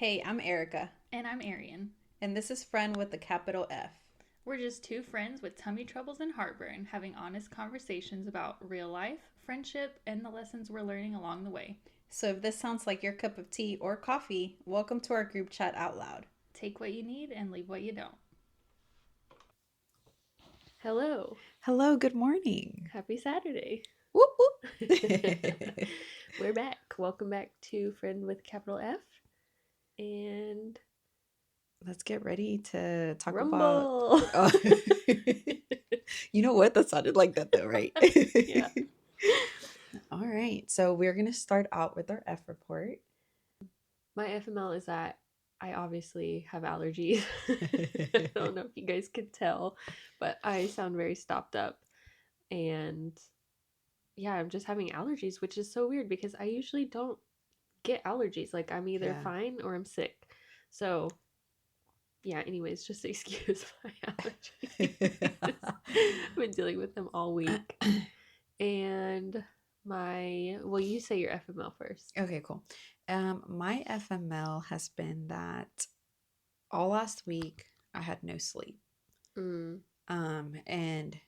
Hey, I'm Erica, And I'm Arian. and this is Friend with the capital F. We're just two friends with tummy troubles and heartburn having honest conversations about real life, friendship, and the lessons we're learning along the way. So if this sounds like your cup of tea or coffee, welcome to our group chat out loud. Take what you need and leave what you don't. Hello. Hello, good morning. Happy Saturday. Whoop whoop. We're back. Welcome back to Friend with capital F. And Let's get ready to talk Rumble. about. Oh. You know what? That sounded like that though, right? Yeah. All right. So we're going to start out with our F report. My FML is that I obviously have allergies. I don't know if you guys could tell, but I sound very stopped up. And yeah, I'm just having allergies, which is so weird because I usually don't get allergies. Like I'm either Yeah. fine or I'm sick. So yeah, anyways, just excuse my allergies. I've been dealing with them all week. And well, you say your FML first. Okay, cool. My FML has been that all last week I had no sleep. Mm, And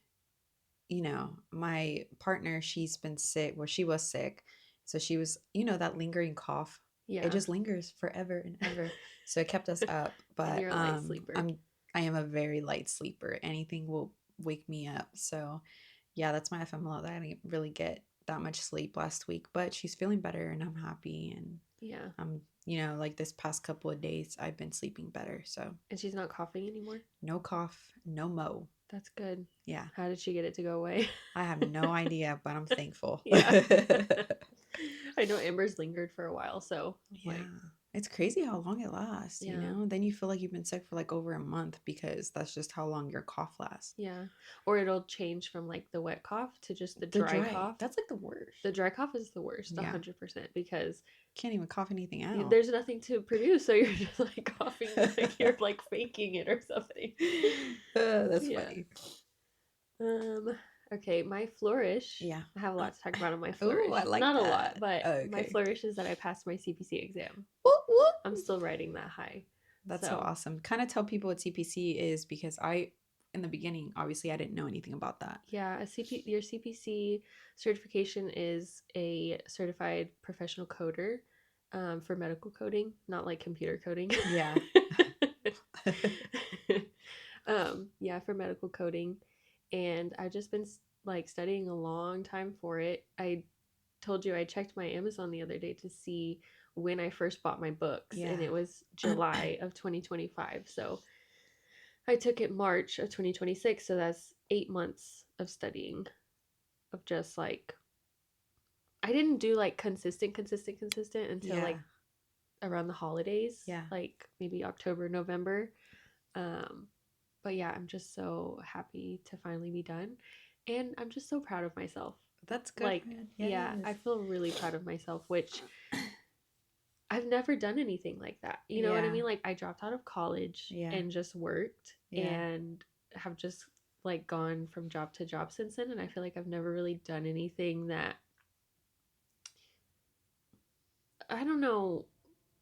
my partner, she's been sick. Well, she was sick. So she was, that lingering cough. It yeah. just lingers forever and ever. So it kept us up. And But you're a light sleeper. I am a very light sleeper. Anything will wake me up. So yeah, that's my FML. I didn't really get that much sleep last week, but she's feeling better and I'm happy. And Yeah. like this past couple of days, I've been sleeping better. So And she's not coughing anymore? no cough, no mo. That's good. Yeah. How did she get it to go away? I have no idea, but I'm thankful. Yeah. I know Amber's lingered for a while, so Yeah. like, It's crazy how long it lasts, yeah. Then you feel like you've been sick for like over a month because that's just how long your cough lasts. Yeah. Or it'll change from like the wet cough to just the The dry cough. That's like the worst. The dry cough is the worst, Yeah. 100%, because Can't even cough anything out. there's nothing to produce, so you're just like coughing like you're like faking it or something. That's Yeah. funny. Okay, my flourish. Yeah. I have a lot to talk about on my flourish. Ooh, I like Not a that. lot, but my Okay. flourish is that I passed my CPC exam. Whoop, whoop. I'm still riding that high. That's so awesome. Kind of tell people what CPC is because in the beginning, obviously, I didn't know anything about that. Yeah, your CPC certification is a certified professional coder for medical coding, not like computer coding. Yeah. Yeah, for medical coding. And I've just been like studying a long time for it. I told you I checked my Amazon the other day to see when I first bought my books, Yeah. and it was July of 2025. So I took it March of 2026, so that's 8 months of studying, of just like, I didn't do like consistent until like around the holidays. Yeah. Like maybe October, November. But yeah, I'm just so happy to finally be done. And I'm just so proud of myself. That's good. Like, yeah, I feel really proud of myself, which I've never done anything like that. You know what I mean? Like, I dropped out of college and just worked and have just like gone from job to job since then. And I feel like I've never really done anything that, I don't know,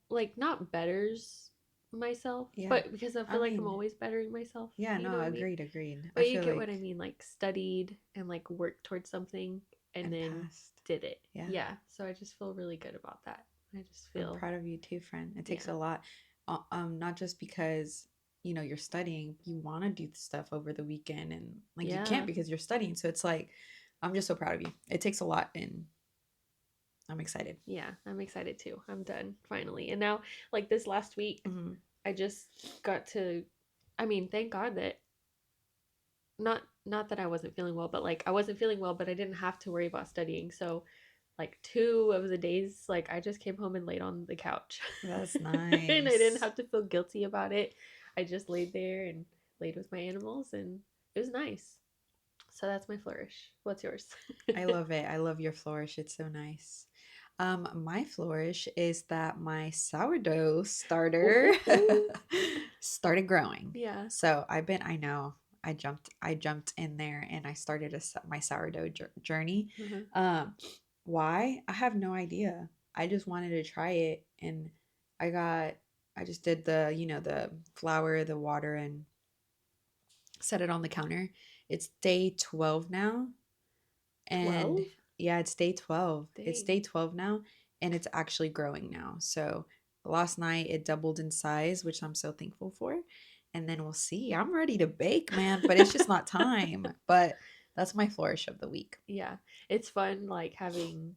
like not betters myself, but because I feel like I'm always bettering myself. Yeah, you no, know what agreed. I mean? But you get like what I mean, like studied and like worked towards something and then passed. did it. Yeah. So I just feel really good about that. I'm proud of you too, friend. It takes a lot. Not just because you're studying, you want to do the stuff over the weekend and like you can't because you're studying. So it's like I'm just so proud of you. It takes a lot and I'm excited. Yeah, I'm excited too. I'm done finally. And now like this last week, I just got to, I mean, thank God that not that I wasn't feeling well, but like I wasn't feeling well, but I didn't have to worry about studying. So like 2 of the days, like I just came home and laid on the couch. That's nice. And I didn't have to feel guilty about it. I just laid there and laid with my animals, and it was nice. So that's my flourish. What's yours? I love it. I love your flourish. It's so nice. My flourish is that my sourdough starter started growing. Yeah. So I know I jumped in there and I started my sourdough journey. Why? I have no idea. I just wanted to try it and I got I just did the, the flour, the water, and set it on the counter. It's day 12 now. And 12? yeah, it's day 12. It's Dang. day 12 now, and it's actually growing now. So last night it doubled in size, which I'm so thankful for. And then we'll see. I'm ready to bake, man, but it's just not time. But that's my flourish of the week. Yeah. It's fun like having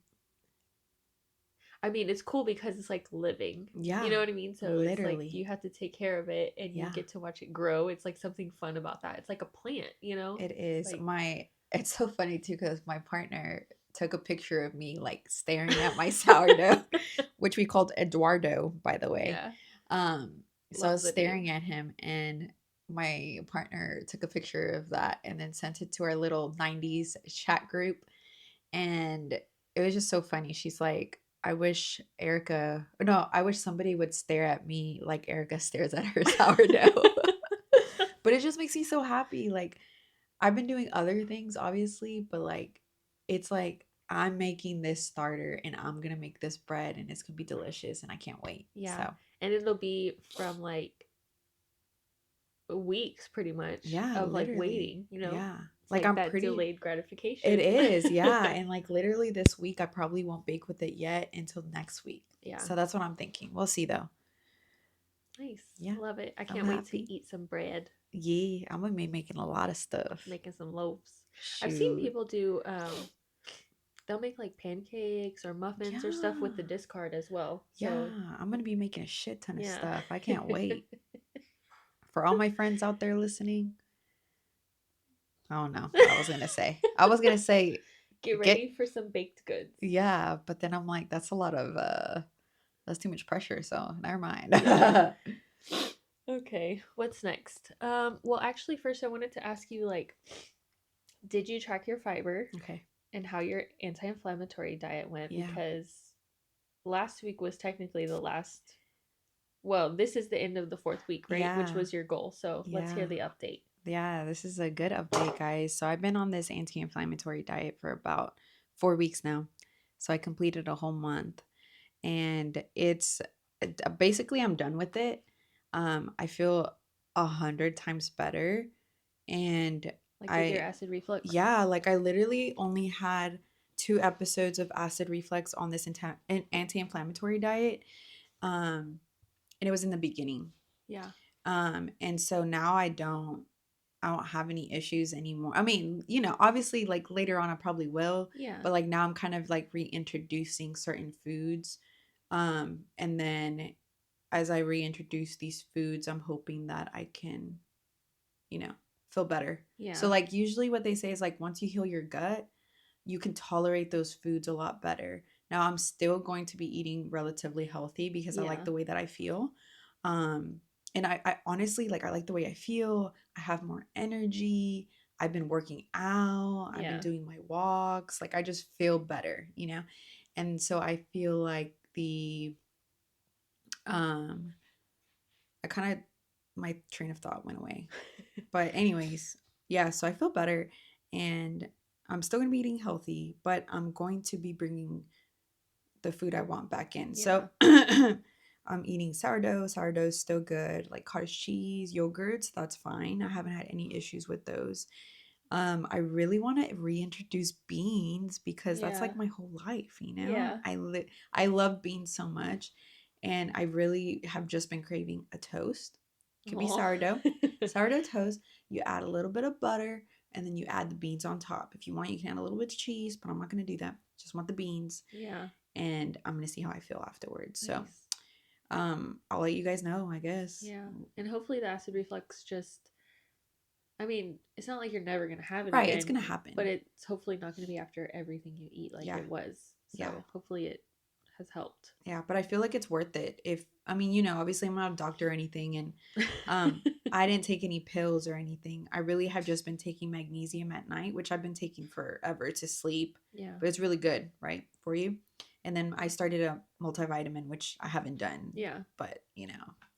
I mean, it's cool because it's like living. You Yeah, know what I mean? So it's like literally. you have to take care of it and you Yeah, get to watch it grow. It's like something fun about that. It's like a plant, you know? it is. Like It's so funny too because my partner took a picture of me like staring at my sourdough, which we called Eduardo, by the way. yeah, So I love was the name. staring at him, and my partner took a picture of that and then sent it to our little 90s chat group. And it was just so funny. She's like, I wish Erica, no, I wish somebody would stare at me like Erica stares at her sourdough. But it just makes me so happy. Like, I've been doing other things, obviously, but like, it's like I'm making this starter and I'm gonna make this bread and it's gonna be delicious and I can't wait. Yeah. So, And it'll be from like weeks pretty much yeah, of like literally. waiting, you know? Yeah. It's Like, like I'm that pretty, delayed it gratification. is. Yeah. And like, literally this week, I probably won't bake with it yet until next week. Yeah. So, that's what I'm thinking. We'll see though. Nice. Yeah. Love it. I I'm can't wait happy. to eat some bread, Yeah. I'm gonna be making a lot of stuff. making some loaves. I've seen Shoot. people do they'll make like pancakes or muffins or stuff with the Yeah. discard as well. Yeah. So, I'm gonna be making a shit ton of yeah. stuff. I can't wait. For all my friends out there listening, I don't know what I was gonna say. I was gonna say Get get ready for some baked goods. yeah, but then I'm like, that's a lot of that's too much pressure, so never mind. Yeah. Okay, what's next? Well, actually, first I wanted to ask you, like, did you track your fiber Okay. and how your anti-inflammatory diet went? Yeah. Because last week was technically the last. Well, this is the end of the fourth week, right? Which Yeah. was your goal. So let's hear Yeah. the update. Yeah, this is a good update, guys. So I've been on this anti-inflammatory diet for about 4 weeks now. So I completed a whole month, and it's basically I'm done with it. I feel 100 times better, and Like with your I acid reflux. yeah, like I literally only had 2 episodes of acid reflux on this anti-inflammatory diet, and it was in the beginning. Yeah. And so now I don't have any issues anymore. I mean, obviously like later on I probably will, Yeah. but like now I'm kind of like reintroducing certain foods. And then as I reintroduce these foods, I'm hoping that I can, you know, feel better. So Yeah. like usually what they say is like once you heal your gut, you can tolerate those foods a lot better. Now I'm still going to be eating relatively healthy because I like Yeah. the way that I feel. Um and I honestly like I like the way I feel. I have more energy. I've been working out. I've been Yeah. doing my walks. Like I just feel better. And so I feel like the um I kind of my train of thought went away. But anyways, yeah, so I feel better, and I'm still going to be eating healthy, but I'm going to be bringing the food I want back in. So Yeah. I'm eating sourdough. Sourdough's still good. Like cottage cheese, yogurts, that's fine. I haven't had any issues with those. I really want to reintroduce beans because that's Yeah. like my whole life, Yeah. I love beans so much, and I really have just been craving a toast. Could be Aw. sourdough toast. You add a little bit of butter, and then you add the beans on top. If you want, you can add a little bit of cheese, but I'm not going to do that. Just want the beans, Yeah. and I'm going to see how I feel afterwards. So, Nice. I'll let you guys know, I guess. Yeah. And hopefully the acid reflux just I mean, it's not like you're never gonna have it Right, it's again, going to happen. but it's hopefully not gonna be after everything you eat like Yeah. it was. So Yeah. hopefully it has helped. Yeah, but I feel like it's worth it. If I mean, obviously I'm not a doctor or anything, and I didn't take any pills or anything. I really have just been taking magnesium at night, which I've been taking forever to sleep. Yeah. But it's really good, right, for you. And then I started a multivitamin, which I haven't done. Yeah. But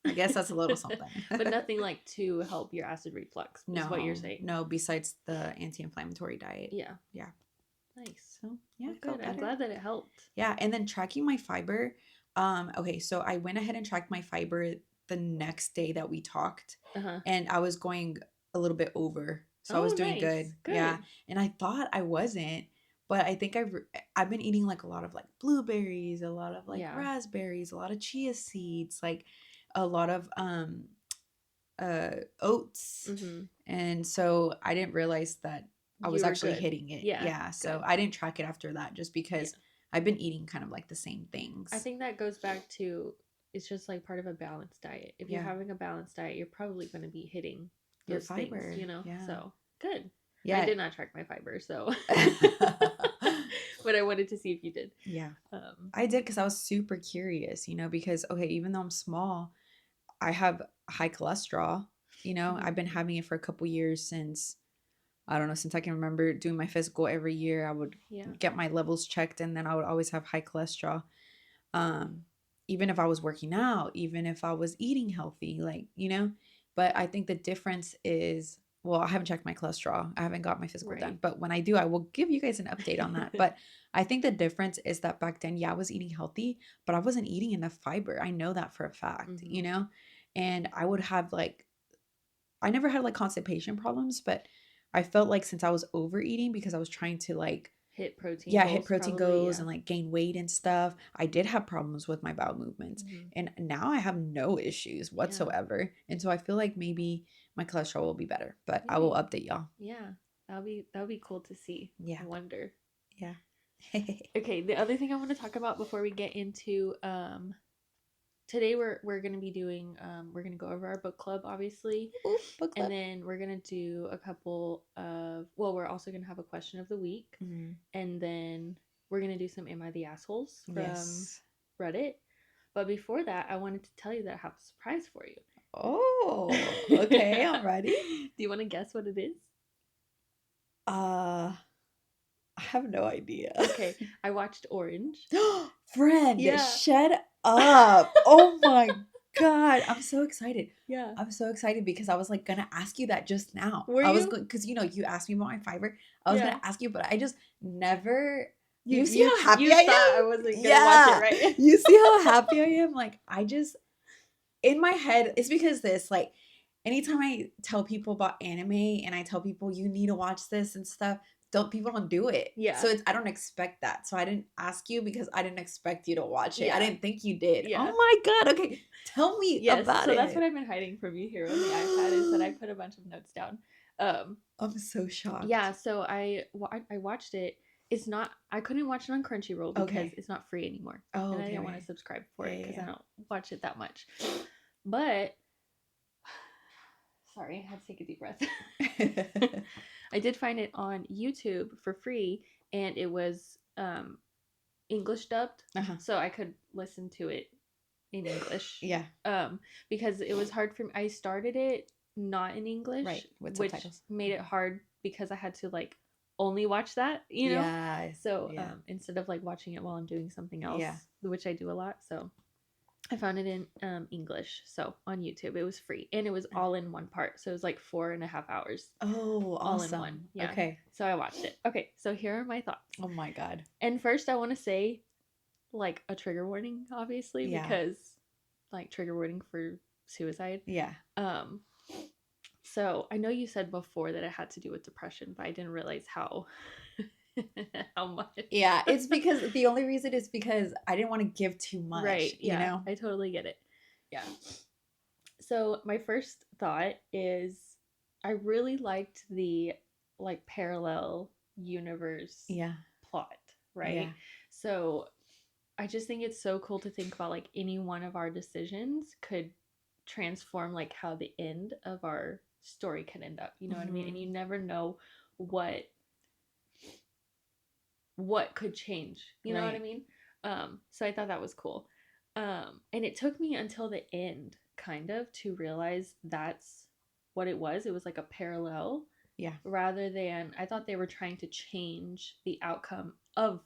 I guess that's a little something. But nothing like to help your acid reflux is what you're saying. No, besides the anti-inflammatory diet. Yeah. Yeah. Nice. So yeah, Well, I felt good. I'm better. glad that it helped. Yeah, and then tracking my fiber, Okay, so I went ahead and tracked my fiber the next day that we talked, Uh-huh. and I was going a little bit over. So I was Oh, doing nice. good. Yeah. Good. And I thought I wasn't, but I think I've been eating like a lot of like blueberries, a lot of like Yeah. raspberries, a lot of chia seeds, like a lot of oats. Mm-hmm. And so I didn't realize that I was You were actually good. hitting it. Yeah, Yeah. So good. I didn't track it after that just Yeah. because I've been eating kind of like the same I things. think that goes back to it's just like part of a balanced diet. If you're Yeah. having a balanced diet, you're probably going to be hitting Your those things, fiber. you know? Yeah. So, good. I Yeah. did not track my fiber, so but I wanted to see if you did. Yeah. I did because I was super curious, because okay, even though I'm small, I have high cholesterol. Mhm. I've been having it for a couple years since I don't know, since I can remember doing my physical every year. I would Yeah. get my levels checked and then I would always have high cholesterol. Um, even if I was working out, even if I was eating healthy, like. But I think the difference is, well, I haven't checked my cholesterol. I haven't got my physical done. Right. But when I do, I will give you guys an update on that. But I think the difference is that back then, yeah, I was eating healthy, but I wasn't eating enough fiber. I know that for a fact, Mhm. And I would have like, I never had like constipation problems, but I felt like since I was overeating because I was trying to like, Hit protein yeah, hit goals protein probably, goals yeah. and like gain weight and stuff. I did have problems with my bowel movements. Mhm. And now I have no issues Yeah. whatsoever. And so I feel like maybe my cholesterol will be better, but I will Maybe. update y'all. Yeah. That'll be cool to see. Yeah. I wonder. Yeah. Okay, the other thing I want to talk about before we get into today we're going to be doing we're going to go over our book club obviously, Ooh, book and club. then we're going to do a couple of, well, we're also going to have a question of the week, Mm, and then we're going to do some Am I the Assholes from yes. Reddit. But before that, I wanted to tell you that I have a surprise for Oh, okay. you. I'm ready. Do you want to guess what it is? Uh, I have no idea. Okay, I watched Orange. Friend, Yeah. shut up. Oh my God. I'm so excited. Yeah. I'm so excited because I was like gonna ask you that just now. Were I was you? going because you asked me about my fiber. I was Yeah. gonna ask you, but I just never. You You see you how happy you I thought I am? wasn't gonna watch it, Yeah. right? You see how happy I am? Like I just in my head, it's because this, like, anytime I tell people about anime and I tell people you need to watch this and stuff, don't do it. Yeah. So I don't expect that. So I didn't ask you because I didn't expect you to watch it. I Yeah. didn't think you did. Yeah. Oh my God. Okay. Tell me Yes, about so that's what it. I've been hiding from you here on the iPad is that I put a bunch of notes down. Um, I'm so shocked. yeah, so I watched it. It's not, I couldn't watch it on Crunchyroll because Okay. it's not free anymore, Oh, and I okay, didn't want to okay. subscribe for Yeah, it because I yeah, don't watch it that much. But sorry, I had to take a deep breath. yeah. I did find it on YouTube for free, and it was English dubbed, Uh-huh. so I could listen to it in English. Yeah. Because it was hard for me. I started it not in English, Right. With which subtitles. made it hard because I had to like only watch that, Yeah. So Yeah. instead of like watching it while I'm doing something else, Yeah. which I do a lot, so I found it in English. So on YouTube, it was free and it was all in one part. So it was like 4.5 hours Oh, all in one. awesome. Yeah. Okay. So I watched it. Okay, so here are my thoughts. Oh my God. And first, I want to say like a trigger warning, obviously, Yeah. because like trigger warning for suicide. Yeah. So I know you said before that it had to do with depression, but I didn't realize how how much. Yeah, it's because the only reason is because I didn't want to give too much, Right. you Yeah. know? I totally get it. Yeah. So my first thought is I really liked the like parallel universe Yeah. plot, right? Yeah. So I just think it's so cool to think about like any one of our decisions could transform like how the end of our story could end up. You know what I mean? And you never know what could change. You know what I Right. mean? So I thought that was cool. And it took me until the end kind of to realize that's what it was. It was like a parallel. Yeah. Rather than, I thought they were trying to change the outcome of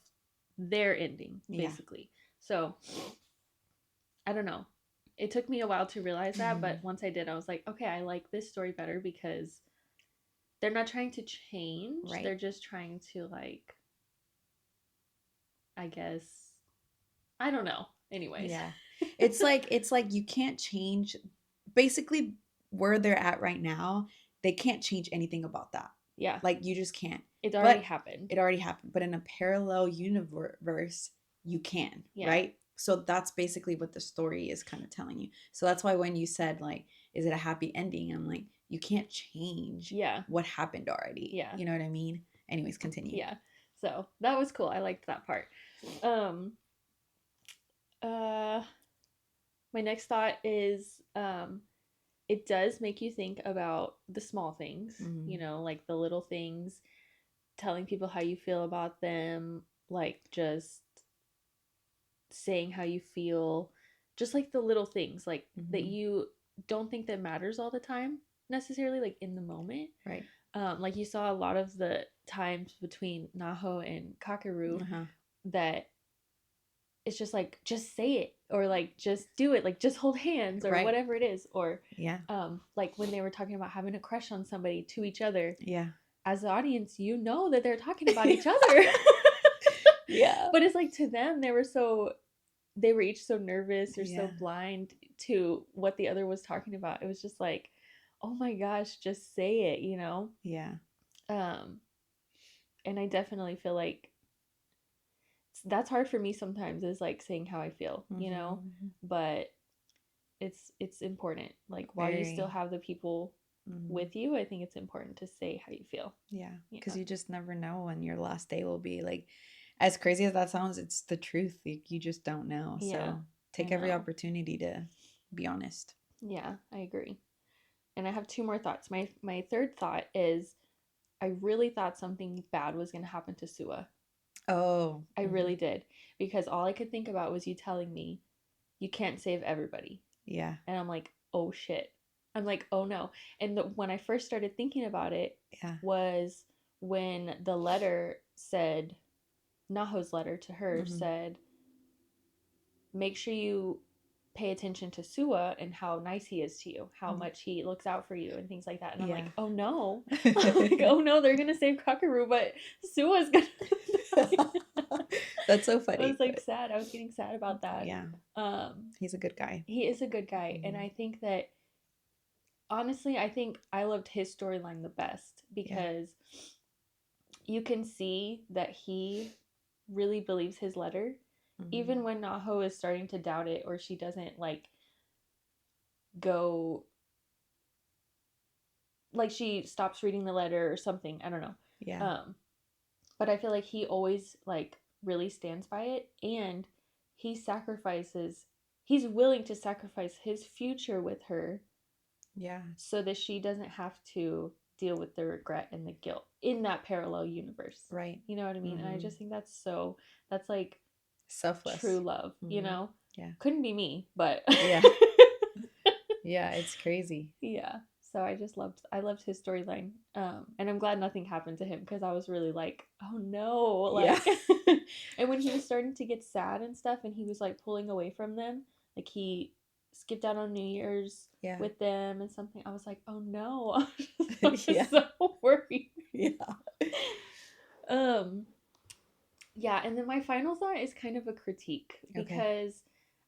their ending, basically. Yeah. So I don't know. It took me a while to realize that, but once I did, I was like, okay, I like this story better because they're not trying to change. Right. They're just trying to, like, I guess, I don't know. Anyways. Yeah. It's like you can't change basically where they're at right now. They can't change anything about that. Yeah. Like you just can't. It already But happened. it already happened. But in a parallel universe, you can, Yeah. right? So that's basically what the story is kind of telling you. So that's why when you said like, is it a happy ending? I'm like, you can't change Yeah. what happened already. Yeah. You know what I mean? Anyways, continue. Yeah. So that was cool. I liked that part. Uh my next thought is it does make you think about the small things, you know, like the little things, telling people how you feel about them, like just saying how you feel, just like the little things like that you don't think that matters all the time necessarily, like in the moment. Right. Like you saw a lot of the times between Naho and Kakeru that it's just like, just say it, or like just do it, like just hold hands, or whatever it is, or like when they were talking about having a crush on somebody to each other, as the audience, you know that they're talking about each other. But it's like, to them, they were each so nervous or so blind to what the other was talking about. It was just like, oh my gosh, just say it, you know? And I definitely feel like that's hard for me sometimes, is like saying how I feel, you know? But it's important. Like while you still have the people with you, I think it's important to say how you feel. Because you just never know when your last day will be. Like, as crazy as that sounds, it's the truth. Like, you just don't know. So take every opportunity to be honest. Yeah, I agree. And I have two more thoughts. My third thought is, I really thought something bad was going to happen to Sua. Oh. I really did. Because all I could think about was you telling me you can't save everybody. Yeah. And I'm like, oh shit. I'm like, oh no. And when I first started thinking about it was when the letter said, Naho's letter to her said, make sure you pay attention to Sua and how nice he is to you, how much he looks out for you and things like that. And I'm like, oh no. I'm like, oh no, they're going to save Kakeru, but Sua's going to. That's so funny. I was like sad. I was getting sad about that. Yeah. He's a good guy. He is a good guy. And I think that, honestly, I think I loved his storyline the best, because you can see that he really believes his letter. Even when Naho is starting to doubt it, or she doesn't like go, like she stops reading the letter or something, I don't know. But I feel like he always like really stands by it, and he's willing to sacrifice his future with her, so that she doesn't have to deal with the regret and the guilt in that parallel universe, right? You know what I mean? And I just think that's like selfless, true love, you know? Couldn't be me, but yeah, it's crazy. So I loved his storyline, and I'm glad nothing happened to him, because I was really like, oh no, like and when he was starting to get sad and stuff, and he was like pulling away from them, like he skipped out on New Year's with them and something, I was like, oh no. I was so worried. And then my final thought is kind of a critique, because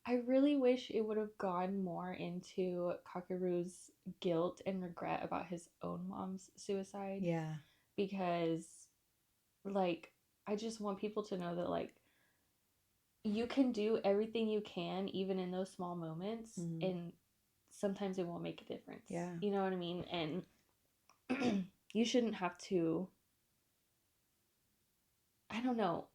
I really wish it would have gone more into Kakeru's guilt and regret about his own mom's suicide. Because, like, I just want people to know that, like, you can do everything you can, even in those small moments, and sometimes it won't make a difference. You know what I mean? And you shouldn't have to, I don't know.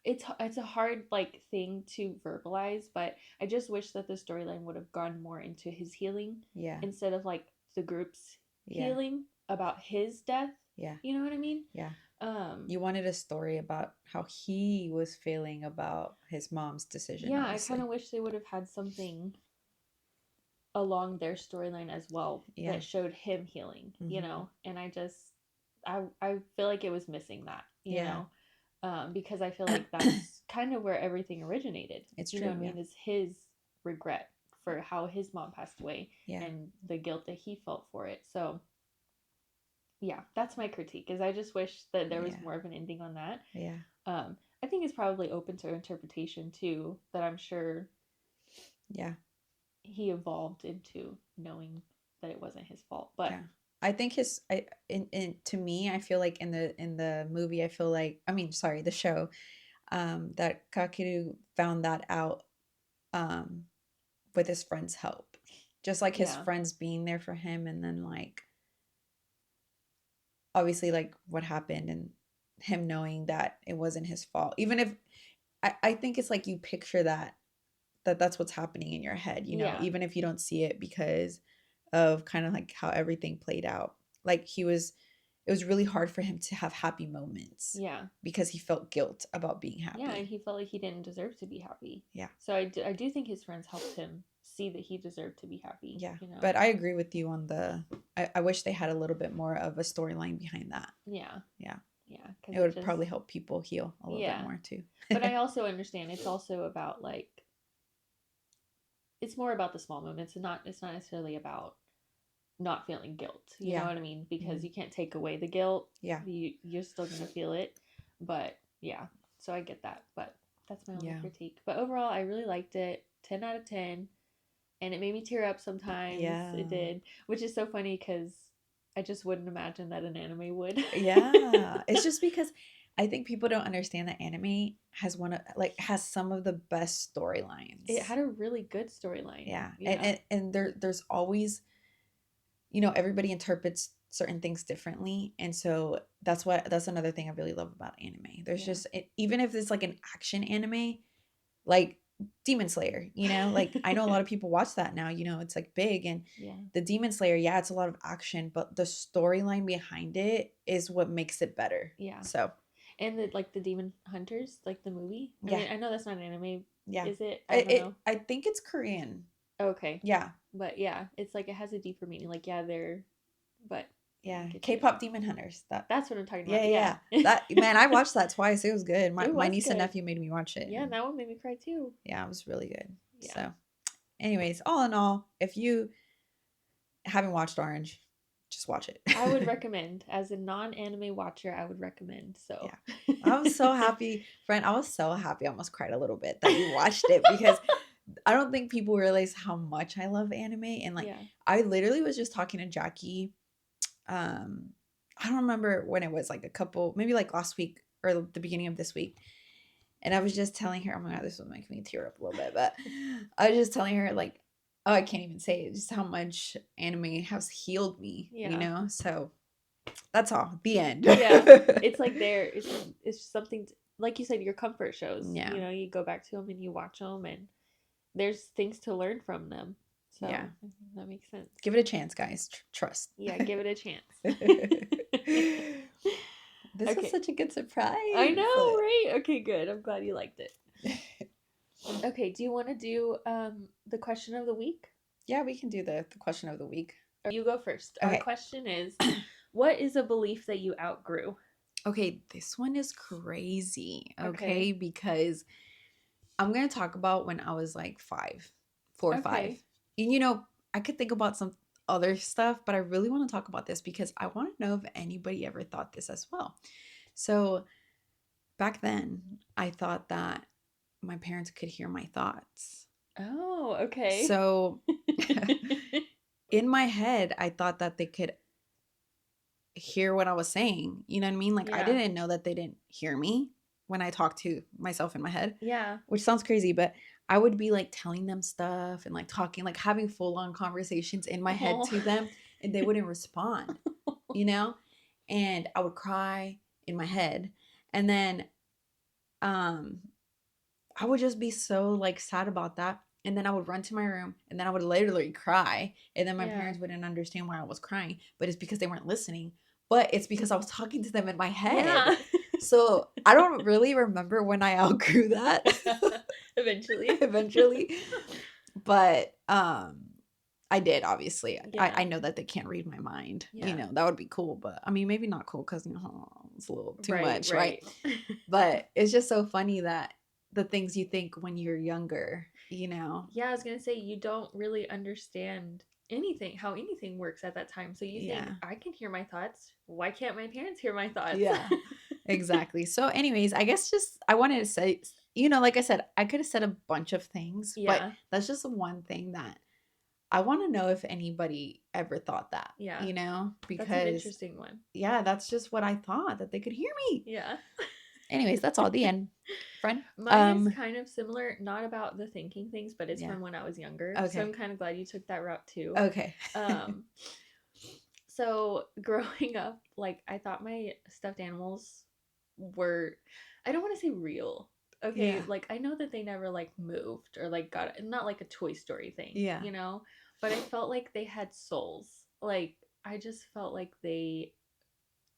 It's a hard like thing to verbalize, but I just wish that the storyline would have gone more into his healing, instead of like the group's healing about his death. You know what I mean? You wanted a story about how he was feeling about his mom's decision. I kind of wish they would have had something along their storyline as well that showed him healing, you know. And I feel like it was missing that, you know. Because I feel like that's kind of where everything originated. It's true. You know what I mean? Is his regret for how his mom passed away, and the guilt that he felt for it. So, that's my critique. Is I just wish that there was more of an ending on that. I think it's probably open to interpretation too, that I'm sure Yeah. he evolved into knowing that it wasn't his fault. But Yeah. I think to me, I feel like in the movie, I feel like, I mean, sorry, the show, that Kakeru found that out um with his friend's help. Just like his yeah, friends being there for him, and then like obviously like what happened, and him knowing that it wasn't his fault. Even if I think it's like you picture that's what's happening in your head, yeah, even if you don't see it because of kind of like how everything played out. Like it was really hard for him to have happy moments yeah, because he felt guilt about being yeah, and happy. he felt like he didn't deserve to be happy. Yeah. So I do think his friends helped him see that he deserved to be happy. Yeah. You know. But I agree with you on I wish they had a little bit more of a storyline behind that. Yeah. Yeah. Yeah, It would probably help people heal a little bit yeah. more too. But I also understand it's also about like it's more about the small moments, and not it's not necessarily about not feeling guilt. You know Yeah. what I mean? Because Mhm. you can't take away the guilt. Yeah. You're still gonna feel it. But yeah, so I get that. But that's my only Yeah. critique. But overall, I really liked it. 10 out of 10, and it made me tear up sometimes. Yeah. It did, which is so funny because I just wouldn't imagine that an anime would. Yeah. It's just because I think people don't understand that anime has some of the best It storylines. had a really good storyline. Yeah. Yeah. And there's always, everybody interprets certain things differently. And so that's another thing I really love about anime. There's Yeah. just even if it's like an action anime, like Demon Slayer, like I know a lot of people watch that now, it's like big, and Yeah. the Demon Slayer, yeah, it's a lot of action, but the storyline behind it is what makes it better. Yeah. So, And the Demon Hunters, like the movie. I yeah. mean, I know that's not an anime. Yeah. Is it? I don't know. I think it's Korean. Okay. Yeah. But yeah, it's like it has a deeper meaning. Like yeah, they're but Yeah. get you. K-pop Demon Hunters. That's what I'm talking Yeah, about. yeah, Yeah. yeah. That man, I watched that twice. It was good. My It my was niece and good. nephew made me watch it. Yeah, And that one made me cry too. yeah, it was really good. Yeah. So, anyways, all in all, if you haven't watched Orange, just watch it. I would recommend. As a non-anime watcher, I would recommend. So Yeah. I was so happy, friend. I was so happy. I almost cried a little bit that you watched it because I don't think people realize how much I love anime. And like, yeah. I literally was just talking to Jackie. I don't remember when it was, like maybe like last week or the beginning of this week. And I was just telling her, oh my God, this will make me tear up a little bit. But I was just telling her, like, oh, I can't even say it, just how much anime has healed me, Yeah. So that's all. The end. Yeah. It's like it's something like you said, your comfort shows. Yeah. You know, you go back to them and you watch them, and there's things to learn from them. So Yeah. I think that makes sense. Give it a chance, guys. Trust. Yeah, give it a chance. This was such a good surprise. I know, right? Okay, good. I'm glad you liked it. Okay, do you want to do the question of the week? Yeah, we can do the question of the week. You go first. Okay. Our question is, what is a belief that you outgrew? Okay, this one is crazy. Okay, because I'm going to talk about when I was like 4 or 5. And I could think about some other stuff, but I really want to talk about this because I want to know if anybody ever thought this as well. So back then, I thought that my parents could hear my thoughts. Oh, okay. So in my head, I thought that they could hear what I was saying. You know what I mean? Like, I didn't know that they didn't hear me when I talked to myself in my head. Yeah. Which sounds crazy, but I would be like telling them stuff and like talking, like having full on conversations in my head to them, and they wouldn't respond, and I would cry in my head. And then I would just be so like sad about that. And then I would run to my room, and then I would literally cry. And then my parents wouldn't understand why I was crying, but it's because they weren't listening. But it's because I was talking to them in my head. Yeah. So I don't really remember when I outgrew that. Eventually. But I did, obviously. Yeah. I know that they can't read my mind. Yeah. That would be cool. But I mean, maybe not cool because it's a little too much, right? But it's just so funny that the things you think when you're younger, Yeah, I was going to say, you don't really understand how anything works at that time. So you think, I can hear my thoughts. Why can't my parents hear my thoughts? Yeah. Exactly. So anyways, I guess just I wanted to say, like I said, I could have said a bunch of things, but Yeah. that's just the one thing that I want to know if anybody ever thought that, Yeah. That's an because interesting one. yeah, that's just what I thought, that they could hear me. Yeah. Anyways, that's all, the end, friend. Mine is kind of similar, not about the thinking things, but it's Yeah. from when I was younger. So I'm Okay. kind of glad you took that route too. Okay. Um, so growing up, like I thought my stuffed animals were, I don't want to say real. Okay, Yeah. like I know that they never like moved or like got it, not like a Toy Story thing, Yeah. but I felt like they had souls. Like I just felt like they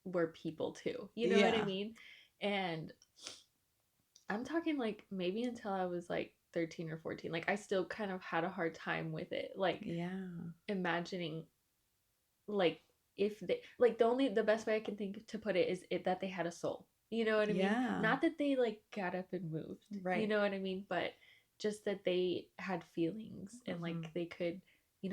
were people too. You know what I Yeah. mean? And I'm talking like maybe until I was like 13 or 14. Like I still kind of had a hard time with it. Like Yeah. imagining like if they like the best way I can think to put it is that they had a soul. You know what I mean? Yeah. Not that they like got up and moved. You Right. know what I mean? But just that they had feelings and Mm-hmm. like they could,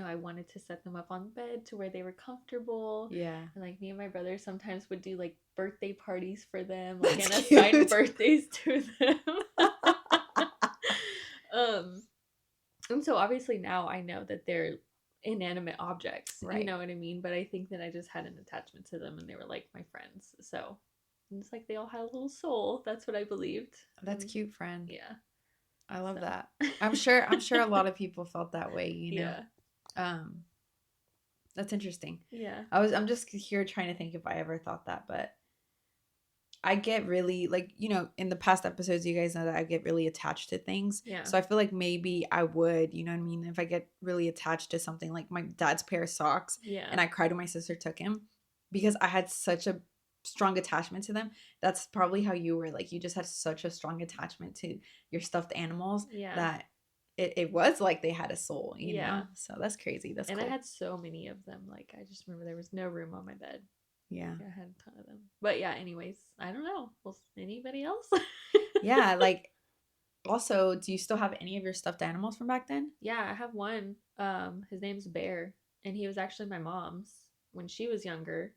I wanted to set them up on bed to where they were comfortable. Yeah. And like me and my brother sometimes would do like birthday parties for them, like That's and assign cute. birthdays to them. um and so obviously now I know that they're inanimate objects. You Right. know what I mean? But I think that I just had an attachment to them and they were like my friends. So it's like they all had a little soul. That's what I believed. That's cute, friend. Yeah. I love So. that. I'm sure a lot of people felt that way, Yeah. Um that's interesting. Yeah. I'm just here trying to think if I ever thought that, but I get really like, in the past episodes, you guys know that I get really attached to things. Yeah. So I feel like maybe I would, you know what I mean? If I get really attached to something like my dad's pair of socks, Yeah. and I cried when my sister took him because I had such a strong attachment to them. That's probably how you were. Like, you just had such a strong attachment to your stuffed animals that it was like they had a soul, you know? So that's crazy. That's and cool. I had so many of them. Like, I just remember there was no room on my bed. Yeah. I had a ton of them. But yeah, anyways, I don't know. Well, anybody else? Yeah, like, also, do you still have any of your stuffed animals from back then? Yeah, I have one. His name's Bear, and he was actually my mom's when she was younger.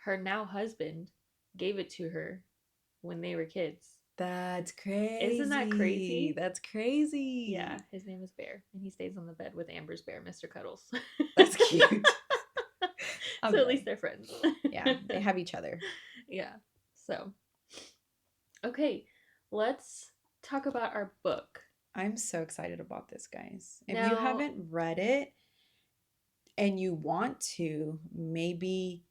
Her now husband gave it to her when they were kids. That's crazy. Isn't that crazy? That's crazy. Yeah, his name is Bear, and he stays on the bed with Amber's bear, Mr. Cuddles. That's cute. So at least they're friends. Yeah, they have each other. Yeah. So, okay, let's talk about our book. I'm so excited about this, guys. If you haven't read it and you want to, maybe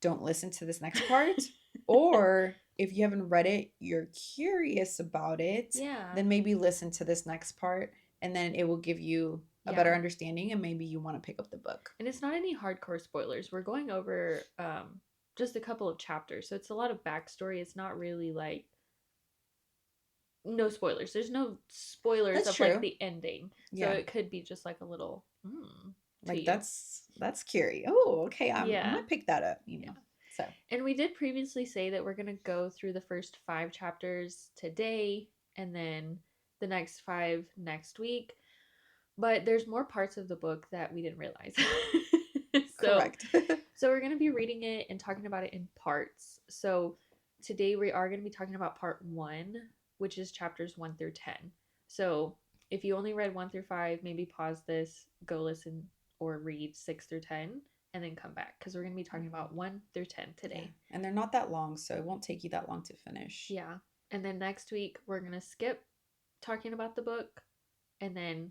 don't listen to this next part. Or if you haven't read it, you're curious about it, then maybe listen to this next part, and then it will give you a better understanding, and maybe you want to pick up the book. And it's not any hardcore spoilers. We're going over just a couple of chapters, so it's a lot of backstory. It's not really like no spoilers. There's no spoilers of like the ending, so it could be just like a little like that's curious. Oh, okay, I'm gonna pick that up, So. And we did previously say that we're going to go through the first 5 chapters today and then the next 5 next week. But there's more parts of the book that we didn't realize. Correct. So we're going to be reading it and talking about it in parts. So today we are going to be talking about part 1, which is chapters 1 through 10. So if you only read 1 through 5, maybe pause this, go listen or read 6 through 10. And then come back because we're going to be talking about 1 through 10 today. Yeah. And they're not that long, so it won't take you that long to finish. Yeah. And then next week, we're going to skip talking about the book. And then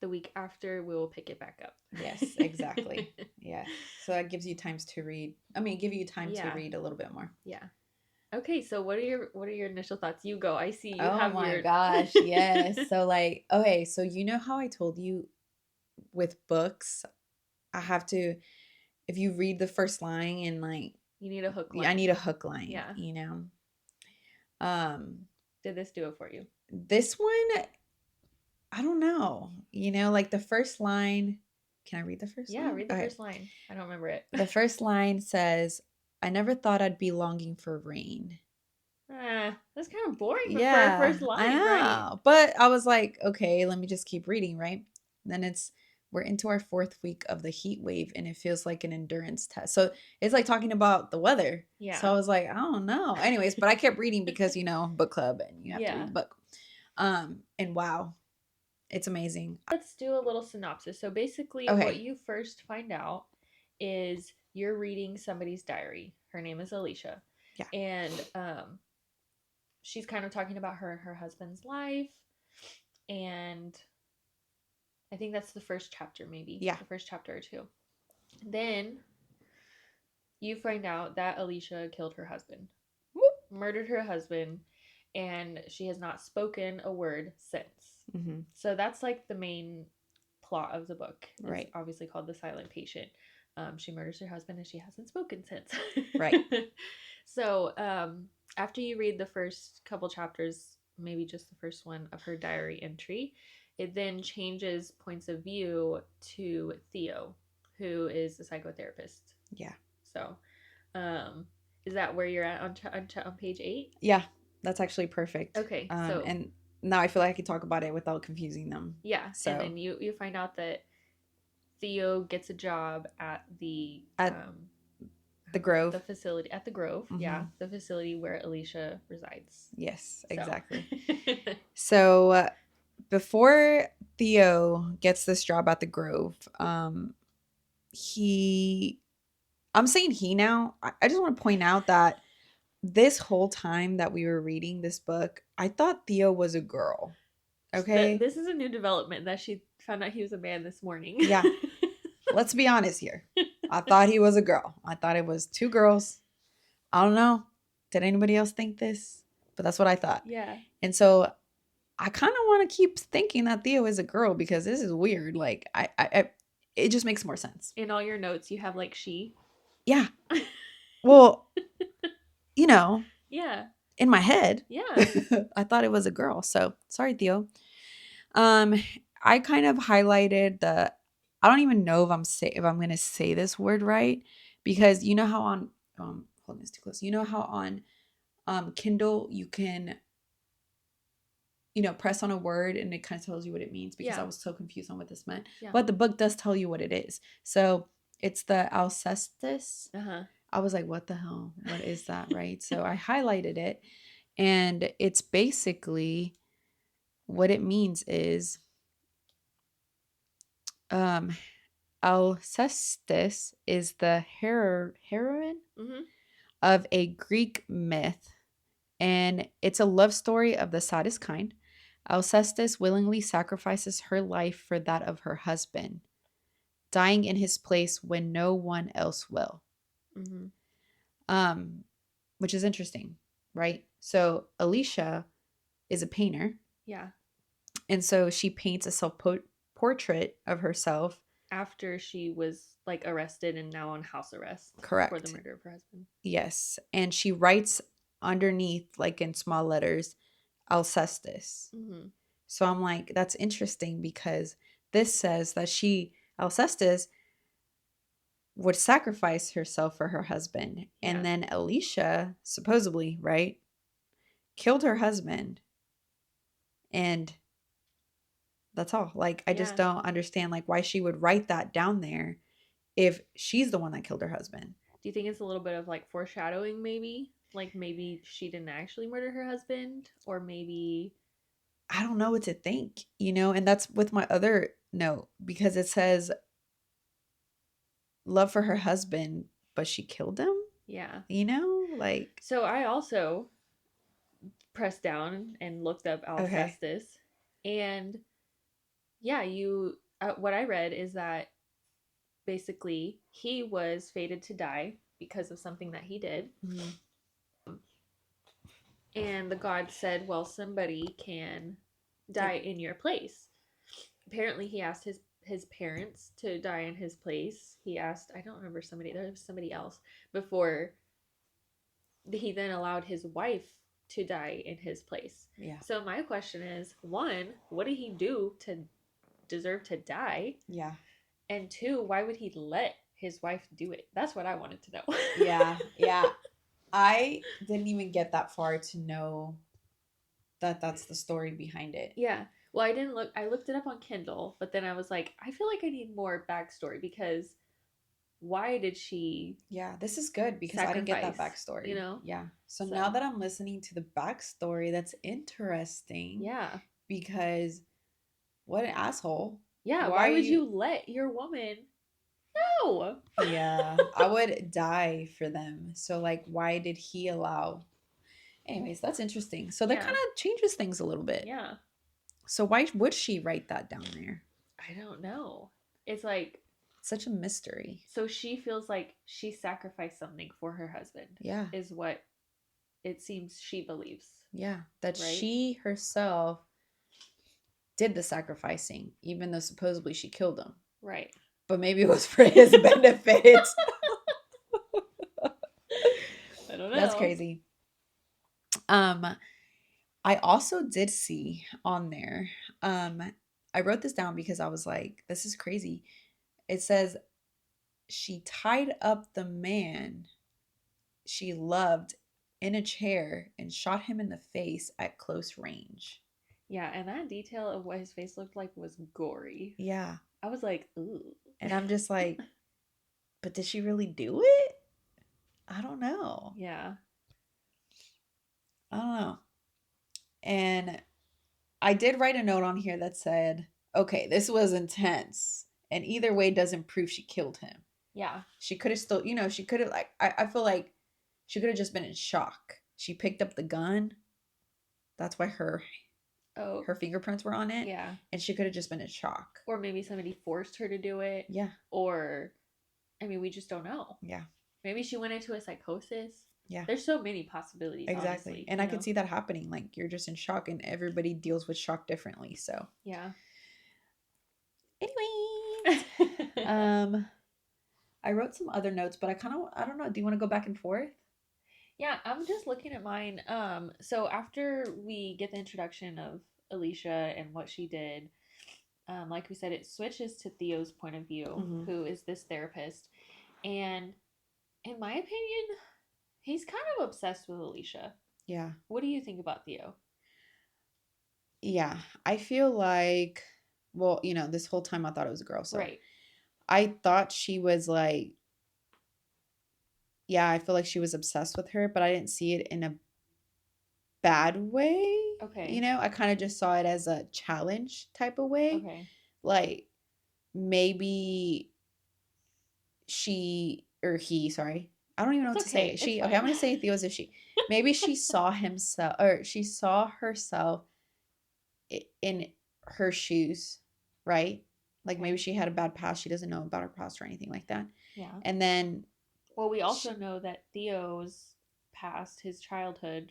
the week after, we will pick it back up. Yes, exactly. Yeah. So that gives you times to read. Give you time to read a little bit more. Yeah. Okay, so what are your initial thoughts? You go. I see you have your... Oh my gosh, yes. So okay, so you know how I told you with books, I have to, if you read the first line and you need a hook line. I need a hook line. Yeah. Did this do it for you? This one, I don't know. The first line, can I read the first line? Yeah, read the first line. I don't remember it. The first line says, "I never thought I'd be longing for rain." That's kind of boring for a first line, I know. right? But I was like, okay, let me just keep reading, right? Then it's, we're into our 4th week of the heat wave and it feels like an endurance test. So it's like talking about the weather. Yeah. So I was like, I don't know. Anyways, but I kept reading because, book club and you have to read the book. And wow, it's amazing. Let's do a little synopsis. So basically what you first find out is you're reading somebody's diary. Her name is Alicia. Yeah. And she's kind of talking about her and her husband's life. And I think that's the first chapter, maybe. Yeah. The first chapter or 2. Then you find out that Alicia killed her husband. Whoop. Murdered her husband. And she has not spoken a word since. Mm-hmm. So that's like the main plot of the book. It's right. obviously called The Silent Patient. She murders her husband and she hasn't spoken since. Right. So after you read the first couple chapters, maybe just the first one of her diary entry, it then changes points of view to Theo, who is a psychotherapist. Yeah. So is that where you're at on page 8? Yeah, that's actually perfect. Okay. And now I feel like I can talk about it without confusing them. Yeah. So. And then you find out that Theo gets a job at the Grove. The facility at the Grove. Mm-hmm. Yeah. The facility where Alicia resides. Yes, exactly. So before Theo gets this job at the Grove, I'm saying he now. I just want to point out that this whole time that we were reading this book, I thought Theo was a girl. Okay? This is a new development that she found out he was a man this morning. Yeah. Let's be honest here. I thought he was a girl. I thought it was 2 girls. I don't know. Did anybody else think this? But that's what I thought. Yeah. And so I kind of want to keep thinking that Theo is a girl because this is weird. Like, it just makes more sense. In all your notes, you have like she. Yeah. Well, Yeah. In my head. Yeah. I thought it was a girl. So sorry, Theo. I kind of highlighted I don't even know if I'm going to say this word right, because you know how on hold this too close. You know how on Kindle you can press on a word and it kind of tells you what it means, because I was so confused on what this meant. Yeah. But the book does tell you what it is. So it's the Alcestis. I was like, what the hell? What is that? Right? So I highlighted it, and it's basically what it means is Alcestis is the heroine of a Greek myth, and it's a love story of the saddest kind. Alcestis willingly sacrifices her life for that of her husband, dying in his place when no one else will. Which is interesting, right? So Alicia is a painter. Yeah. And so she paints a self-portrait of herself after she was like arrested and now on house arrest. Correct. For the murder of her husband. Yes. And she writes underneath, like in small letters, Alcestis. So I'm like, that's interesting, because this says that Alcestis would sacrifice herself for her husband. Yeah. And then Alicia, supposedly, right, killed her husband. And that's all. Like, I just don't understand, like, why she would write that down there if she's the one that killed her husband. Do you think it's a little bit of, like, foreshadowing, maybe? Like, maybe she didn't actually murder her husband? Or maybe... I don't know what to think, And that's with my other note, because it says love for her husband, but she killed him? Yeah. Like... So I also pressed down and looked up Alcestis. Okay. And... yeah, what I read is that basically he was fated to die because of something that he did. And the god said, well, somebody can die in your place. Apparently he asked his parents to die in his place. He asked, I don't remember there was somebody else before he then allowed his wife to die in his place. Yeah. So my question is, 1, what did he do to deserve to die? Yeah. And 2, why would he let his wife do it? That's what I wanted to know. Yeah. I didn't even get that far to know that that's the story behind it. Yeah. Well, I didn't look. I looked it up on Kindle, but then I was like, I feel like I need more backstory because why did she Yeah, this is good because I didn't get that sacrifice? You backstory. know. Yeah. So now So that I'm listening to the backstory, that's interesting yeah, because what an asshole. yeah. Why Why are would you? you let your woman? No. Yeah, I would die for them. So, like, why did he allow? Anyways, that's interesting. So that kind Yeah, of changes things a little bit. yeah. So why would she write that down there? I don't know. It's like It's such a mystery. so she feels like she sacrificed something for her husband. Yeah. Is what it seems she believes, Yeah. That right? she herself did the sacrificing, even though supposedly she killed him. Right. But maybe it was for his benefit. I don't That's know. crazy. Um, I also did see on there, um, I wrote this down because I was like, this is crazy. It says she tied up the man she loved in a chair and shot him in the face at close range. Yeah, and that detail of what his face looked like was gory. Yeah. I was like, ooh. And I'm just like, but did she really do it? I don't know. Yeah. I don't know. And I did write a note on here that said, okay, this was intense. And either way doesn't prove she killed him. Yeah. She could have still, she could have, like, I feel like she could have just been in shock. She picked up the gun. That's why her Oh. fingerprints were on it. Yeah. And she could have just been in shock. Or maybe somebody forced her to do it. Yeah. Or, I mean, we just don't know. Yeah. Maybe she went into a psychosis. Yeah. There's so many possibilities. Exactly. Honestly, and I could see that happening. Like, you're just in shock, and everybody deals with shock differently. So, yeah. Anyways, I wrote some other notes, but I don't know. Do you want to go back and forth? Yeah, I'm just looking at mine. So after we get the introduction of Alicia and what she did, like we said, it switches to Theo's point of view, who is this therapist. And in my opinion, he's kind of obsessed with Alicia. Yeah. What do you think about Theo? Yeah. I feel like, well, this whole time I thought it was a girl. So right. I thought she was like, yeah, I feel like she was obsessed with her, but I didn't see it in a bad way. Okay. I kind of just saw it as a challenge type of way. Okay. Like, maybe she or he, sorry. I don't even know what to say. She, okay, I'm going to say Theo as a she. Maybe she saw himself, or she saw herself in her shoes, right? Like, maybe she had a bad past. She doesn't know about her past or anything like that. Yeah. And then, well, we also know that Theo's past, his childhood,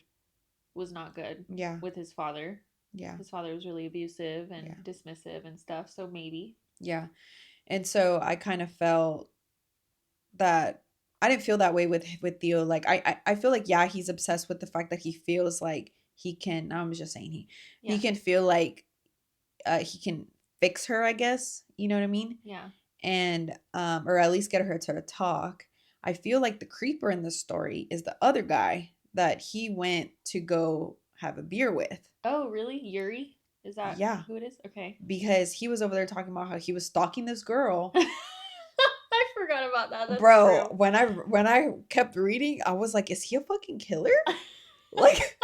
was not good. Yeah. With his father. Yeah. His father was really abusive and dismissive and stuff. So maybe. Yeah. And so I kind of felt that I didn't feel that way with Theo. Like, I feel like, yeah, he's obsessed with the fact that he feels like he can, I was just saying he can feel like he can fix her, I guess. You know what I mean? Yeah. And or at least get her to talk. I feel like the creeper in this story is the other guy that he went to go have a beer with. Oh, really? Yuri? Is that who it is? Okay. Because he was over there talking about how he was stalking this girl. I forgot about that. That's bro, true. when I kept reading, I was like, is he a fucking killer? Like,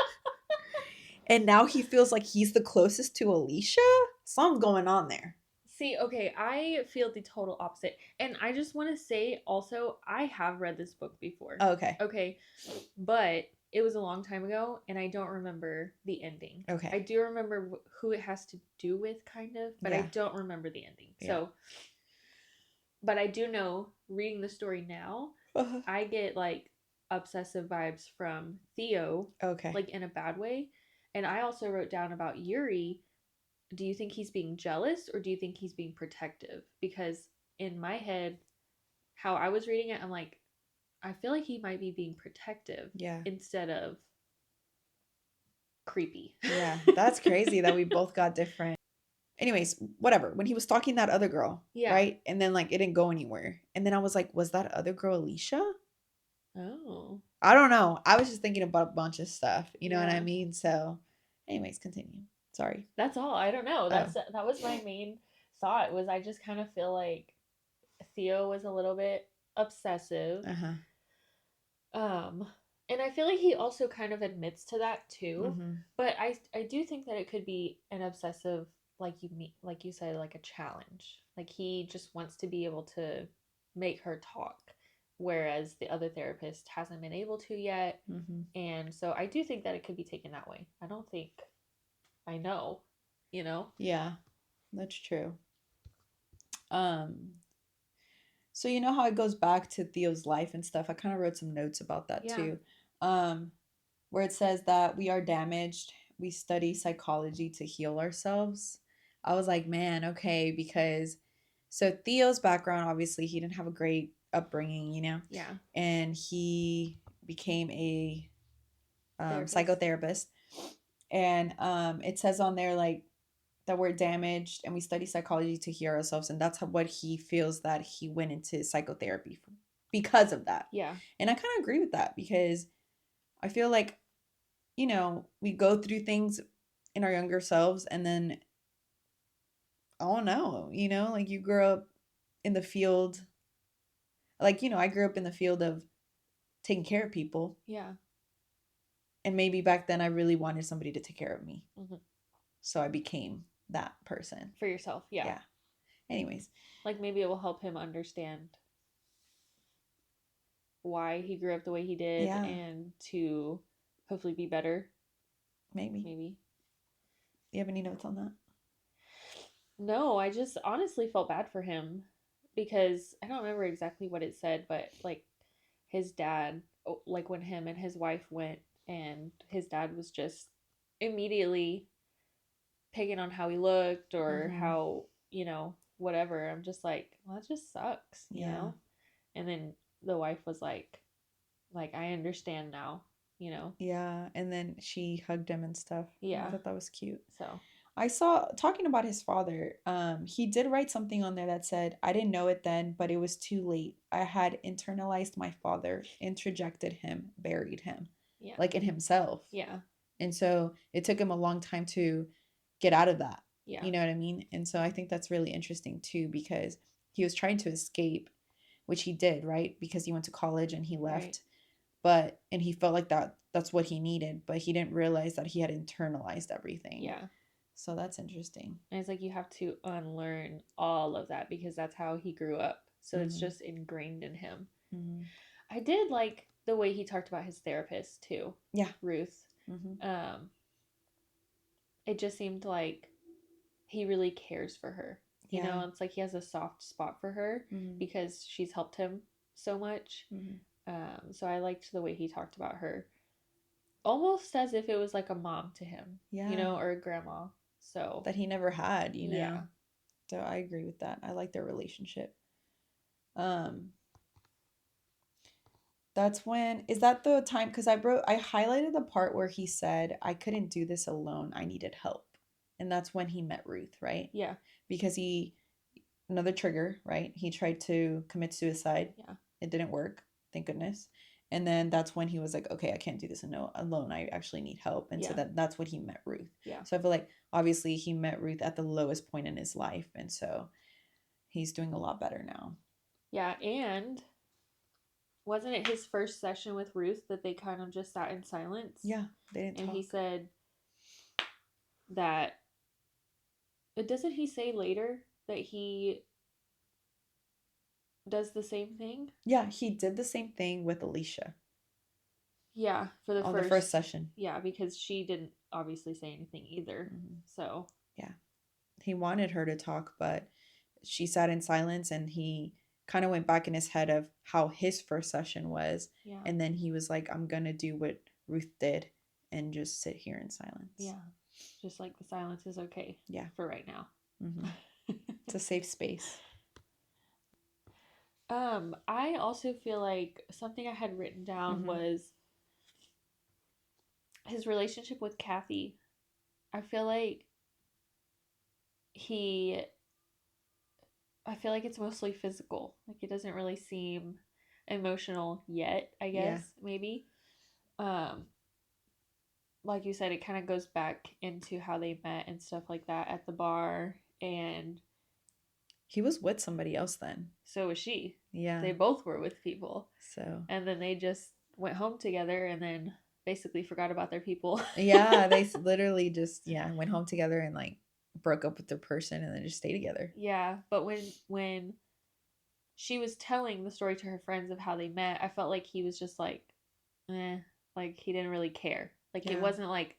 and now he feels like he's the closest to Alicia? Something's going on there. See, okay, I feel the total opposite. And I just want to say also, I have read this book before. Okay. Okay. But it was a long time ago, and I don't remember the ending. Okay. I do remember who it has to do with, kind of, but I don't remember the ending. Yeah. So, but I do know, reading the story now, I get, like, obsessive vibes from Theo. Okay. Like, in a bad way. And I also wrote down about Yuri. Do you think he's being jealous, or do you think he's being protective? Because in my head, how I was reading it, I'm like, I feel like he might be being protective. Yeah. Instead of creepy. Yeah. That's crazy that we both got different. Anyways, whatever. When he was stalking that other girl, right? And then, like, it didn't go anywhere. And then I was like, was that other girl Alicia? Oh. I don't know. I was just thinking about a bunch of stuff. You know what I mean? So, anyways, continue. Sorry. That's all. I don't know. That was my main thought. Was I just kind of feel like Theo was a little bit obsessive. Um, and I feel like he also kind of admits to that too. But I do think that it could be an obsessive, like you said, like a challenge. Like he just wants to be able to make her talk, whereas the other therapist hasn't been able to yet. And so I do think that it could be taken that way. I don't think I know, you know? Yeah, that's true. So you know how it goes back to Theo's life and stuff? I kind of wrote some notes about that too. Where it says that we are damaged, we study psychology to heal ourselves. I was like, man, okay, because so Theo's background, obviously, he didn't have a great upbringing, you know? Yeah. And he became a psychotherapist. And it says on there, like, that we're damaged and we study psychology to heal ourselves. And that's what he feels that he went into psychotherapy for, because of that. Yeah. And I kind of agree with that because I feel like, you know, we go through things in our younger selves and then, I don't know, you know, like you grew up in the field. Like, you know, I grew up in the field of taking care of people. Yeah. And maybe back then I really wanted somebody to take care of me. So I became that person. For yourself, yeah. Yeah. Anyways. Like maybe it will help him understand why he grew up the way he did and to hopefully be better. Maybe. You have any notes on that? No, I just honestly felt bad for him because I don't remember exactly what it said, but like his dad, like when him and his wife went and his dad was just immediately picking on how he looked or how, you know, whatever. I'm just like, well, that just sucks, you know? And then the wife was like, I understand now, you know? Yeah. And then she hugged him and stuff. Yeah. I thought that was cute. So I saw, talking about his father, he did write something on there that said, I didn't know it then, but it was too late. I had internalized my father, introjected him, buried him. Yeah. Like in himself. Yeah. And so it took him a long time to get out of that. Yeah. You know what I mean? And so I think that's really interesting too, because he was trying to escape, which he did, right? Because he went to college and he left. Right. And he felt like that's what he needed, but he didn't realize that he had internalized everything. Yeah. So that's interesting. And it's like you have to unlearn all of that because that's how he grew up. So it's just ingrained in him. I did like the way he talked about his therapist too. Yeah. Ruth. It just seemed like he really cares for her. You know, it's like he has a soft spot for her because she's helped him so much. So I liked the way he talked about her. Almost as if it was like a mom to him. Yeah. You know, or a grandma. So that he never had, you know. Yeah. So I agree with that. I like their relationship. That's when, is that the time, because I highlighted the part where he said, I couldn't do this alone, I needed help. And that's when he met Ruth, right? Yeah. Because another trigger, right? He tried to commit suicide. Yeah. It didn't work, thank goodness. And then that's when he was like, okay, I can't do this alone. I actually need help. And so that's when he met Ruth. Yeah. So I feel like obviously he met Ruth at the lowest point in his life. And so he's doing a lot better now. Yeah. And wasn't it his first session with Ruth that they kind of just sat in silence? Yeah. They didn't talk. And he said that, doesn't he say later that he does the same thing? Yeah, he did the same thing with Alicia. Yeah, for the first session. Yeah, because she didn't obviously say anything either. So yeah, he wanted her to talk, but she sat in silence, and he kind of went back in his head of how his first session was. Yeah. And then he was like, I'm gonna do what Ruth did and just sit here in silence. Yeah, just like the silence is okay. Yeah, for right now. It's a safe space. I also feel like something I had written down was his relationship with Kathy. I feel like it's mostly physical. Like it doesn't really seem emotional yet, I guess, maybe. like you said, it kind of goes back into how they met and stuff like that at the bar. And he was with somebody else then. So was she. Yeah. They both were with people. So. And then they just went home together and then basically forgot about their people. Yeah, they literally just went home together and like broke up with their person and then just stayed together. Yeah, but when she was telling the story to her friends of how they met, I felt like he was just like, like he didn't really care. Like it wasn't like,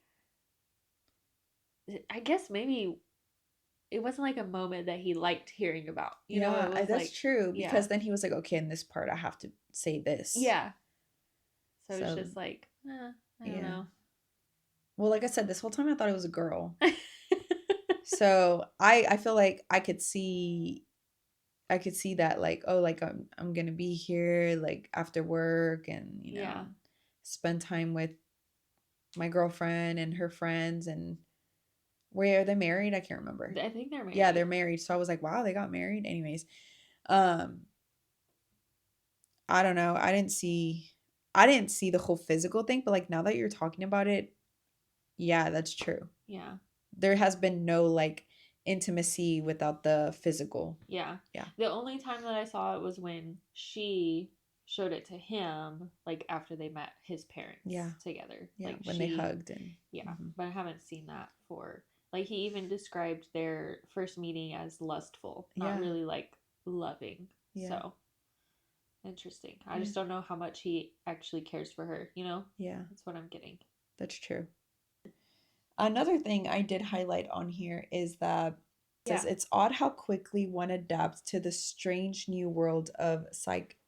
I guess maybe it wasn't like a moment that he liked hearing about. You know, it was that's like, true because then he was like, okay, in this part I have to say this. Yeah. So it's just like, I don't know. Well, like I said, this whole time I thought it was a girl. So I feel like I could see that, like, oh, like I'm gonna be here like after work and spend time with my girlfriend and her friends. And where are they married? I can't remember. I think they're married. Yeah, they're married. So I was like, wow, they got married. Anyways, I don't know. I didn't see the whole physical thing, but like now that you're talking about it, yeah, that's true. Yeah. There has been no like intimacy without the physical. Yeah. The only time that I saw it was when she showed it to him, like after they met his parents together. Yeah, like when they hugged and but I haven't seen that for, like, he even described their first meeting as lustful, not really like loving. So interesting. I just don't know how much he actually cares for her, you know? Yeah. That's what I'm getting. That's true. Another thing I did highlight on here is that it says it's odd how quickly one adapts to the strange new world of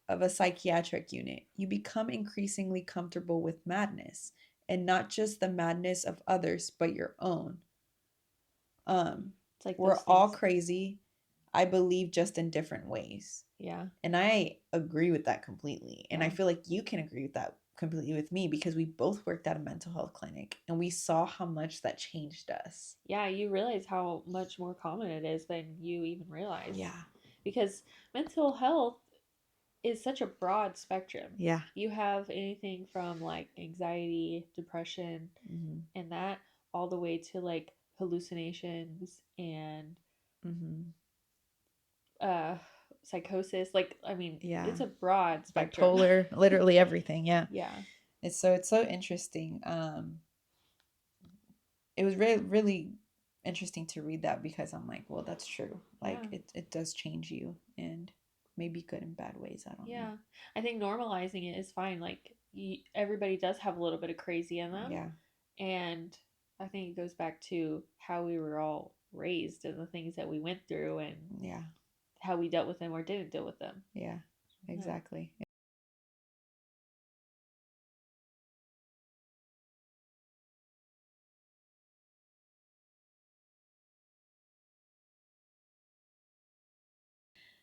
a psychiatric unit. You become increasingly comfortable with madness, and not just the madness of others, but your own. It's like we're all crazy, I believe, just in different ways. Yeah. And I agree with that completely. And I feel like you can agree with that completely with me because we both worked at a mental health clinic and we saw how much that changed us. Yeah, you realize how much more common it is than you even realize. Yeah. Because mental health is such a broad spectrum. Yeah. You have anything from like anxiety, depression, and that all the way to like hallucinations and psychosis. Like, I mean, it's a broad spectrum. Bipolar, literally everything. Yeah. Yeah. It's so interesting. It was really, really interesting to read that because I'm like, well, that's true. Like it does change you, and maybe good and bad ways. I don't know. Yeah. I think normalizing it is fine. Like everybody does have a little bit of crazy in them. Yeah. And I think it goes back to how we were all raised and the things that we went through and how we dealt with them or didn't deal with them. Yeah, exactly. Yeah.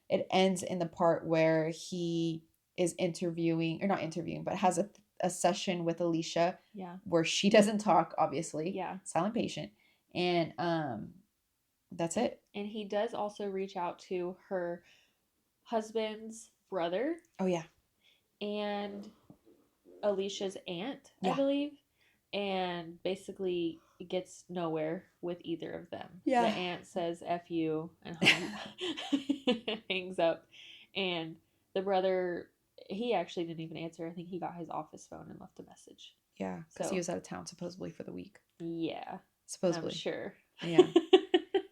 It ends in the part where he is interviewing, or not interviewing, but has a session with Alicia. Yeah. Where she doesn't talk, obviously. Yeah. Silent patient. And that's it. And he does also reach out to her husband's brother. Oh yeah. And Alicia's aunt, I believe. And basically gets nowhere with either of them. Yeah. The aunt says F you and hangs up. And the brother, he actually didn't even answer. I think he got his office phone and left a message. Yeah, because he was out of town supposedly for the week. Yeah. Supposedly. I'm sure. Yeah.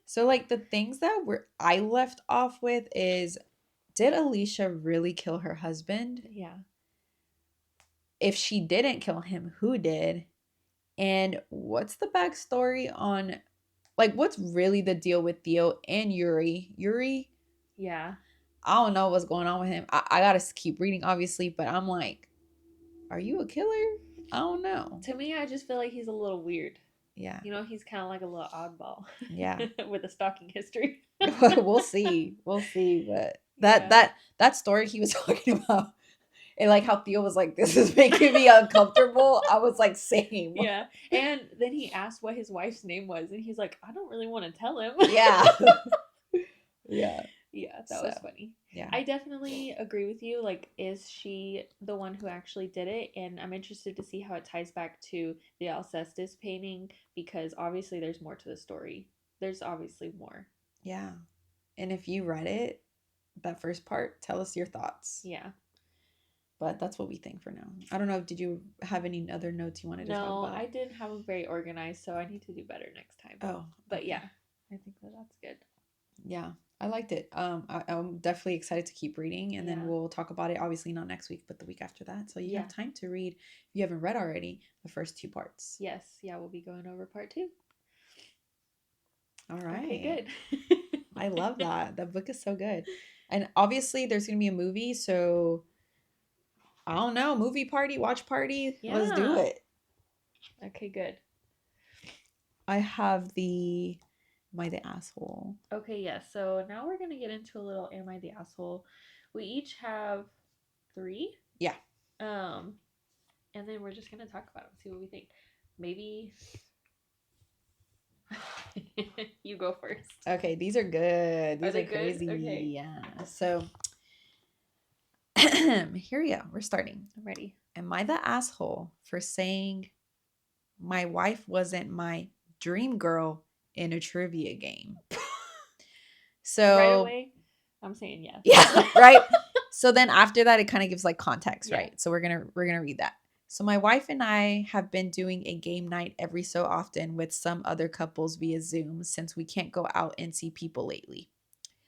So like the things that I left off with is, did Alicia really kill her husband? Yeah. If she didn't kill him, who did? And what's the backstory on, like, what's really the deal with Theo and Yuri? Yuri? Yeah. I don't know what's going on with him. I gotta keep reading, obviously, but I'm like, are you a killer? I don't know. To me, I just feel like he's a little weird. Yeah. You know, he's kind of like a little oddball. Yeah. With a stalking history. We'll see. But that story he was talking about, and like how Theo was like, this is making me uncomfortable. I was like, same. Yeah. And then he asked what his wife's name was, and he's like, I don't really want to tell him. Yeah. Yeah. Yeah, that was funny. Yeah. I definitely agree with you. Like, is she the one who actually did it? And I'm interested to see how it ties back to the Alcestis painting because obviously there's more to the story. There's obviously more. Yeah. And if you read it, that first part, tell us your thoughts. Yeah. But that's what we think for now. I don't know. Did you have any other notes you wanted to talk about? No, I didn't have them very organized, so I need to do better next time. Oh. But yeah, I think that's good. Yeah, I liked it. I'm definitely excited to keep reading, and then we'll talk about it. Obviously, not next week, but the week after that. So you have time to read, if you haven't read already, the first 2 parts. Yes, yeah, we'll be going over part 2. All right. Okay, good. I love that. That book is so good. And obviously, there's going to be a movie, so I don't know, movie party, watch party. Yeah. Let's do it. Okay, good. I have the Am I the Asshole? Okay, yes. Yeah, so now we're going to get into a little Am I the Asshole? We each have 3. Yeah. And then we're just going to talk about them, see what we think. Maybe you go first. Okay, these are good. These are crazy. Good? Okay. Yeah. So here we go. We're starting. I'm ready. Am I the asshole for saying my wife wasn't my dream girl in a trivia game? So right away, I'm saying yes. Yeah, right. So then after that, it kind of gives like context, right? So we're gonna read that. So my wife and I have been doing a game night every so often with some other couples via Zoom since we can't go out and see people lately.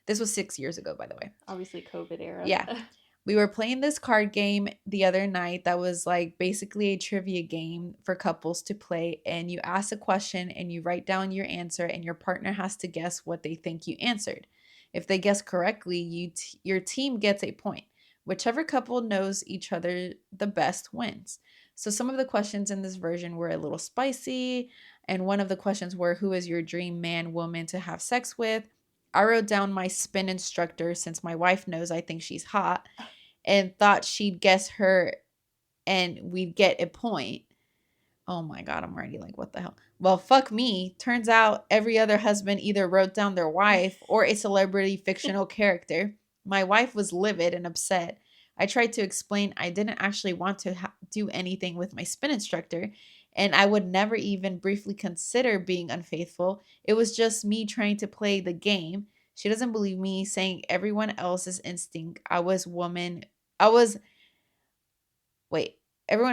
This was 6 years ago, by the way. Obviously, COVID era. Yeah. We were playing this card game the other night that was like basically a trivia game for couples to play. And you ask a question and you write down your answer and your partner has to guess what they think you answered. If they guess correctly, your team gets a point. Whichever couple knows each other the best wins. So some of the questions in this version were a little spicy. And one of the questions were, who is your dream man, woman to have sex with? I wrote down my spin instructor since my wife knows I think she's hot and thought she'd guess her and we'd get a point. Oh my God, I'm already like, what the hell? Well, fuck me. Turns out every other husband either wrote down their wife or a celebrity fictional character. My wife was livid and upset. I tried to explain I didn't actually want to do anything with my spin instructor, and I would never even briefly consider being unfaithful. It was just me trying to play the game. She doesn't believe me, saying everyone else's instinct. Everyone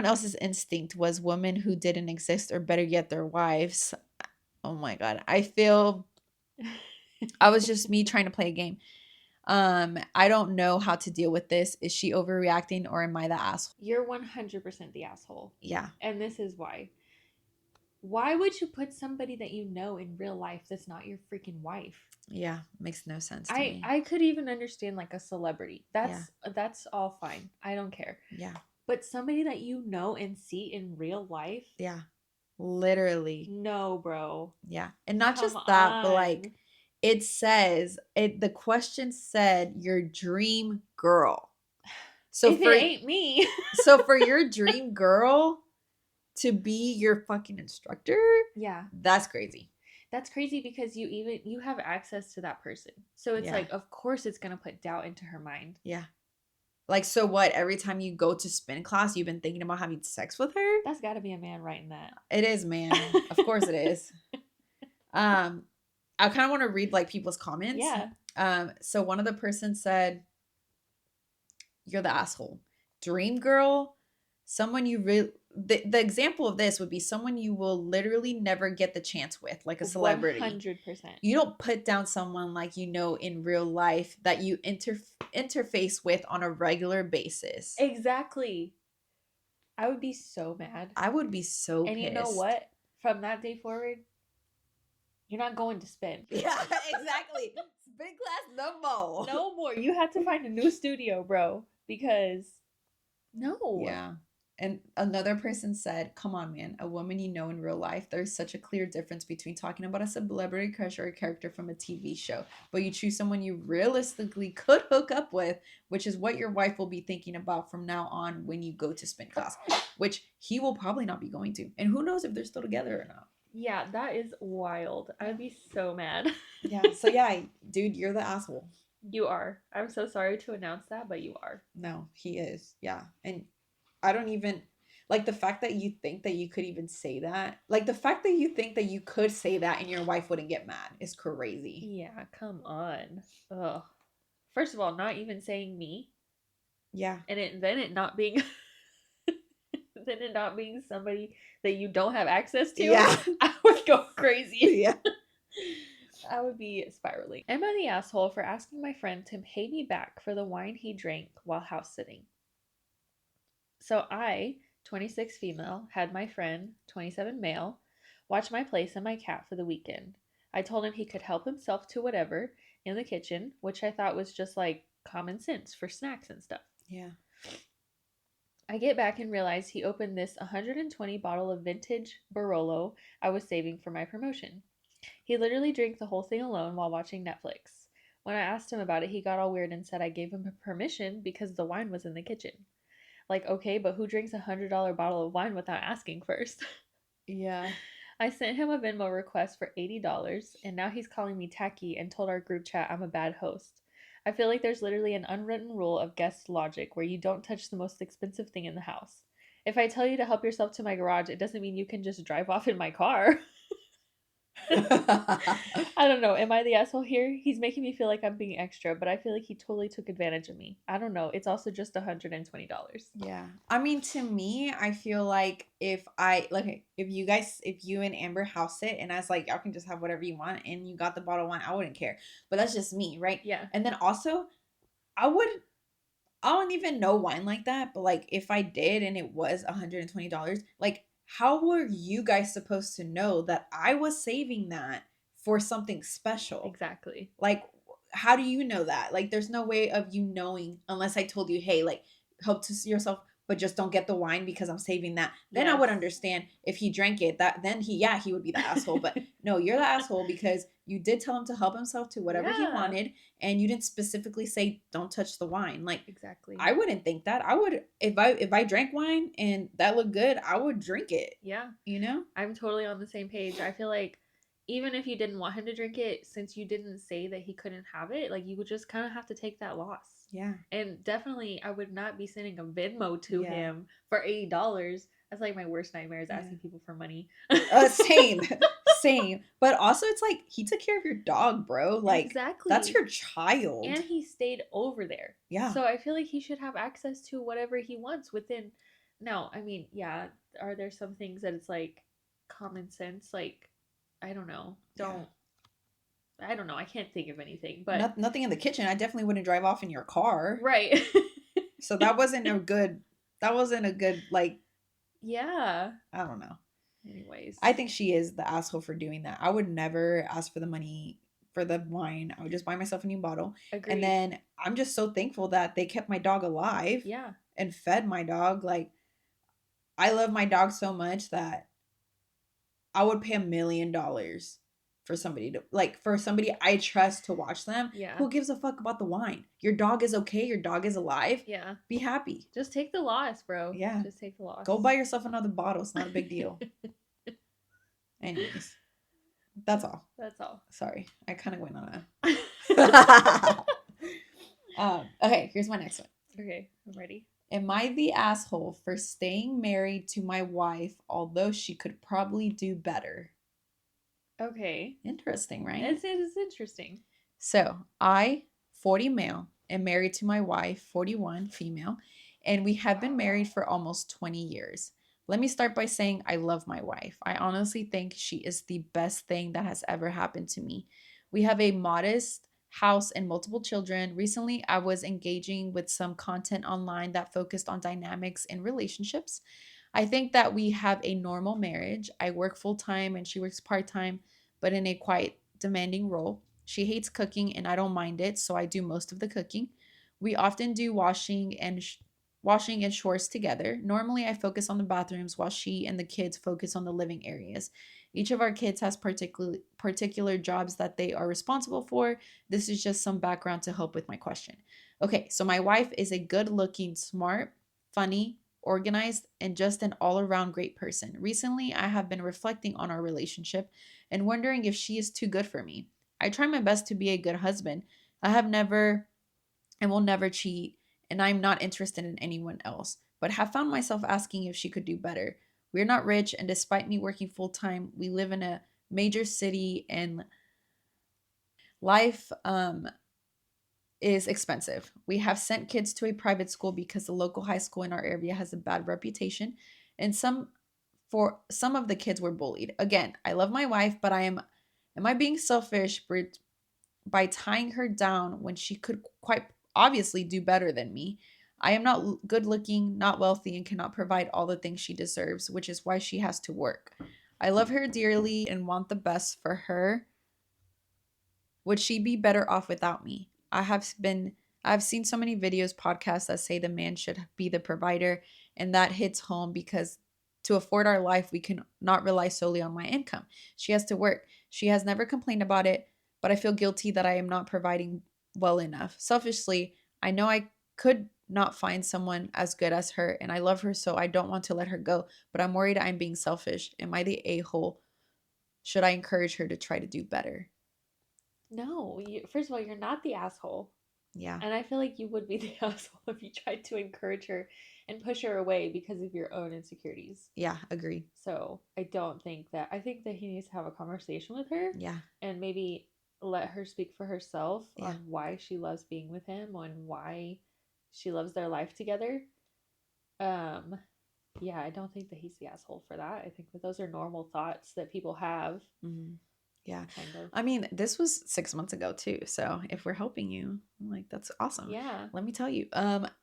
else's instinct was women who didn't exist, or better yet, their wives. Oh my God. I feel I was just me trying to play a game. I don't know how to deal with this. Is she overreacting or am I the asshole? You're 100% the asshole. Yeah. And this is why. Why would you put somebody that you know in real life that's not your freaking wife? Yeah, makes no sense to me. I could even understand like a celebrity. That's all fine. I don't care. Yeah. But somebody that you know and see in real life? Yeah. Literally. No, bro. Yeah. And not just that, but like the question said your dream girl. So if it ain't me. So for your dream girl to be your fucking instructor? Yeah. That's crazy. That's crazy because you have access to that person. So it's like, of course it's going to put doubt into her mind. Yeah. Like, so what? Every time you go to spin class, you've been thinking about having sex with her? That's got to be a man writing that. It is, man. Of course it is. I kind of want to read like people's comments. Yeah. So one of the persons said, "You're the asshole. Dream girl, someone you really." The example of this would be someone you will literally never get the chance with, like a celebrity. 100%. You don't put down someone like you know in real life that you interface with on a regular basis. Exactly. I would be so mad. I would be so pissed. And you know what? From that day forward, you're not going to spin. Yeah, exactly. Spin class no more. No more. You have to find a new studio, bro. Because no. Yeah. And another person said, come on, man, a woman you know in real life, there's such a clear difference between talking about a celebrity crush or a character from a TV show. But you choose someone you realistically could hook up with, which is what your wife will be thinking about from now on when you go to spin class, which he will probably not be going to. And who knows if they're still together or not. Yeah, that is wild. I would be so mad. Yeah. So yeah, dude, you're the asshole. You are. I'm so sorry to announce that, but you are. No, he is. Yeah. And I don't even like the fact that you think that you could even say that. Like the fact that you think that you could say that and your wife wouldn't get mad is crazy. Yeah, come on. Ugh. First of all, not even saying me, Yeah. and then it not being then it not being somebody that you don't have access to, Yeah. I would go crazy. Yeah. I would be spiraling. Am I the asshole for asking my friend to pay me back for the wine he drank while house sitting? So I, 26 female, had my friend, 27 male, watch my place and my cat for the weekend. I told him he could help himself to whatever in the kitchen, which I thought was just like common sense for snacks and stuff. Yeah. I get back and realize he opened this 120 bottle of vintage Barolo I was saving for my promotion. He literally drank the whole thing alone while watching Netflix. When I asked him about it, he got all weird and said I gave him permission because the wine was in the kitchen. Like, okay, but who drinks $100 bottle of wine without asking first? Yeah. I sent him a Venmo request for $80, and now he's calling me tacky and told our group chat I'm a bad host. I feel like there's literally an unwritten rule of guest logic where you don't touch the most expensive thing in the house. If I tell you to help yourself to my garage, it doesn't mean you can just drive off in my car. I don't know. Am I the asshole here? He's making me feel like I'm being extra, but I feel like he totally took advantage of me. I don't know. It's also just $120. Yeah. I mean, to me, I feel like if you and Amber house it and I was like, y'all can just have whatever you want and you got the bottle of wine, I wouldn't care. But that's just me, right? Yeah. And then also, I don't even know wine like that, but like if I did and it was $120, like how were you guys supposed to know that I was saving that for something special? Exactly. Like, how do you know that? Like, there's no way of you knowing unless I told you, hey, like, help to see yourself, but just don't get the wine because I'm saving that. Then I would understand if he drank it. That then he would be the asshole. But no, you're the asshole because you did tell him to help himself to whatever he wanted, and you didn't specifically say don't touch the wine. Like, exactly. I wouldn't think that. I would if I drank wine and that looked good, I would drink it. Yeah. You know? I'm totally on the same page. I feel like even if you didn't want him to drink it, since you didn't say that he couldn't have it, like you would just kind of have to take that loss. Yeah. And definitely, I would not be sending a Venmo to him for $80. That's like my worst nightmare is asking people for money. Same. Same. But also, it's like he took care of your dog, bro. Like, exactly. That's your child. And he stayed over there. Yeah. So I feel like he should have access to whatever he wants within. Now, I mean, yeah, are there some things that it's like common sense? Like, I don't know. I don't know. I can't think of anything. But nothing in the kitchen. I definitely wouldn't drive off in your car. Right. So that wasn't a good like. Yeah. I don't know. Anyways, I think she is the asshole for doing that. I would never ask for the money for the wine. I would just buy myself a new bottle. Agreed. And then I'm just so thankful that they kept my dog alive. Yeah. And fed my dog. Like, I love my dog so much that I would pay $1 million for somebody I trust to watch them. Yeah. Who gives a fuck about the wine? Your dog is okay. Your dog is alive. Yeah. Be happy. Just take the loss, bro. Yeah. Just take the loss. Go buy yourself another bottle. It's not a big deal. Anyways. That's all. That's all. Sorry. I kind of went on a... okay, here's my next one. Okay, I'm ready. Am I the asshole for staying married to my wife, although she could probably do better? Okay. Interesting, right? It's interesting. So, I, 40 male, am married to my wife, 41 female, and we have been married for almost 20 years. Let me start by saying I love my wife. I honestly think she is the best thing that has ever happened to me. We have a modest house and multiple children. Recently, I was engaging with some content online that focused on dynamics in relationships. I think that we have a normal marriage. I work full-time and she works part-time, but in a quite demanding role. She hates cooking and I don't mind it, so I do most of the cooking. We often do washing and chores together. Normally, I focus on the bathrooms while she and the kids focus on the living areas. Each of our kids has particular jobs that they are responsible for. This is just some background to help with my question. Okay, so my wife is a good-looking, smart, funny, organized, and just an all-around great person. Recently, I have been reflecting on our relationship and wondering if she is too good for me. I try my best to be a good husband, I have never and will never cheat, and I'm not interested in anyone else, but have found myself asking if she could do better. We're not rich, and despite me working full time, we live in a major city, and life is expensive. We have sent kids to a private school because the local high school in our area has a bad reputation, and for some of the kids were bullied. Again, I love my wife, but am I being selfish by tying her down when she could quite obviously do better than me? I am not good looking, not wealthy, and cannot provide all the things she deserves, which is why she has to work. I love her dearly and want the best for her. Would she be better off without me? I've seen so many videos, podcasts that say the man should be the provider, and that hits home because to afford our life, we can not rely solely on my income. She has to work. She has never complained about it, but I feel guilty that I am not providing well enough. Selfishly, I know I could not find someone as good as her, and I love her, so I don't want to let her go, but I'm worried I'm being selfish. Am I the a-hole? Should I encourage her to try to do better? No, first of all, you're not the asshole. Yeah. And I feel like you would be the asshole if you tried to encourage her and push her away because of your own insecurities. Yeah, agree. So I don't think that. I think that he needs to have a conversation with her Yeah. and maybe let her speak for herself Yeah. on why she loves being with him, on why she loves their life together. Um, yeah, I don't think that he's the asshole for that. I think that those are normal thoughts that people have. Mm-hmm. Yeah. Kind of. I mean, this was 6 months ago too. So if we're helping you, like that's awesome. Yeah. Let me tell you,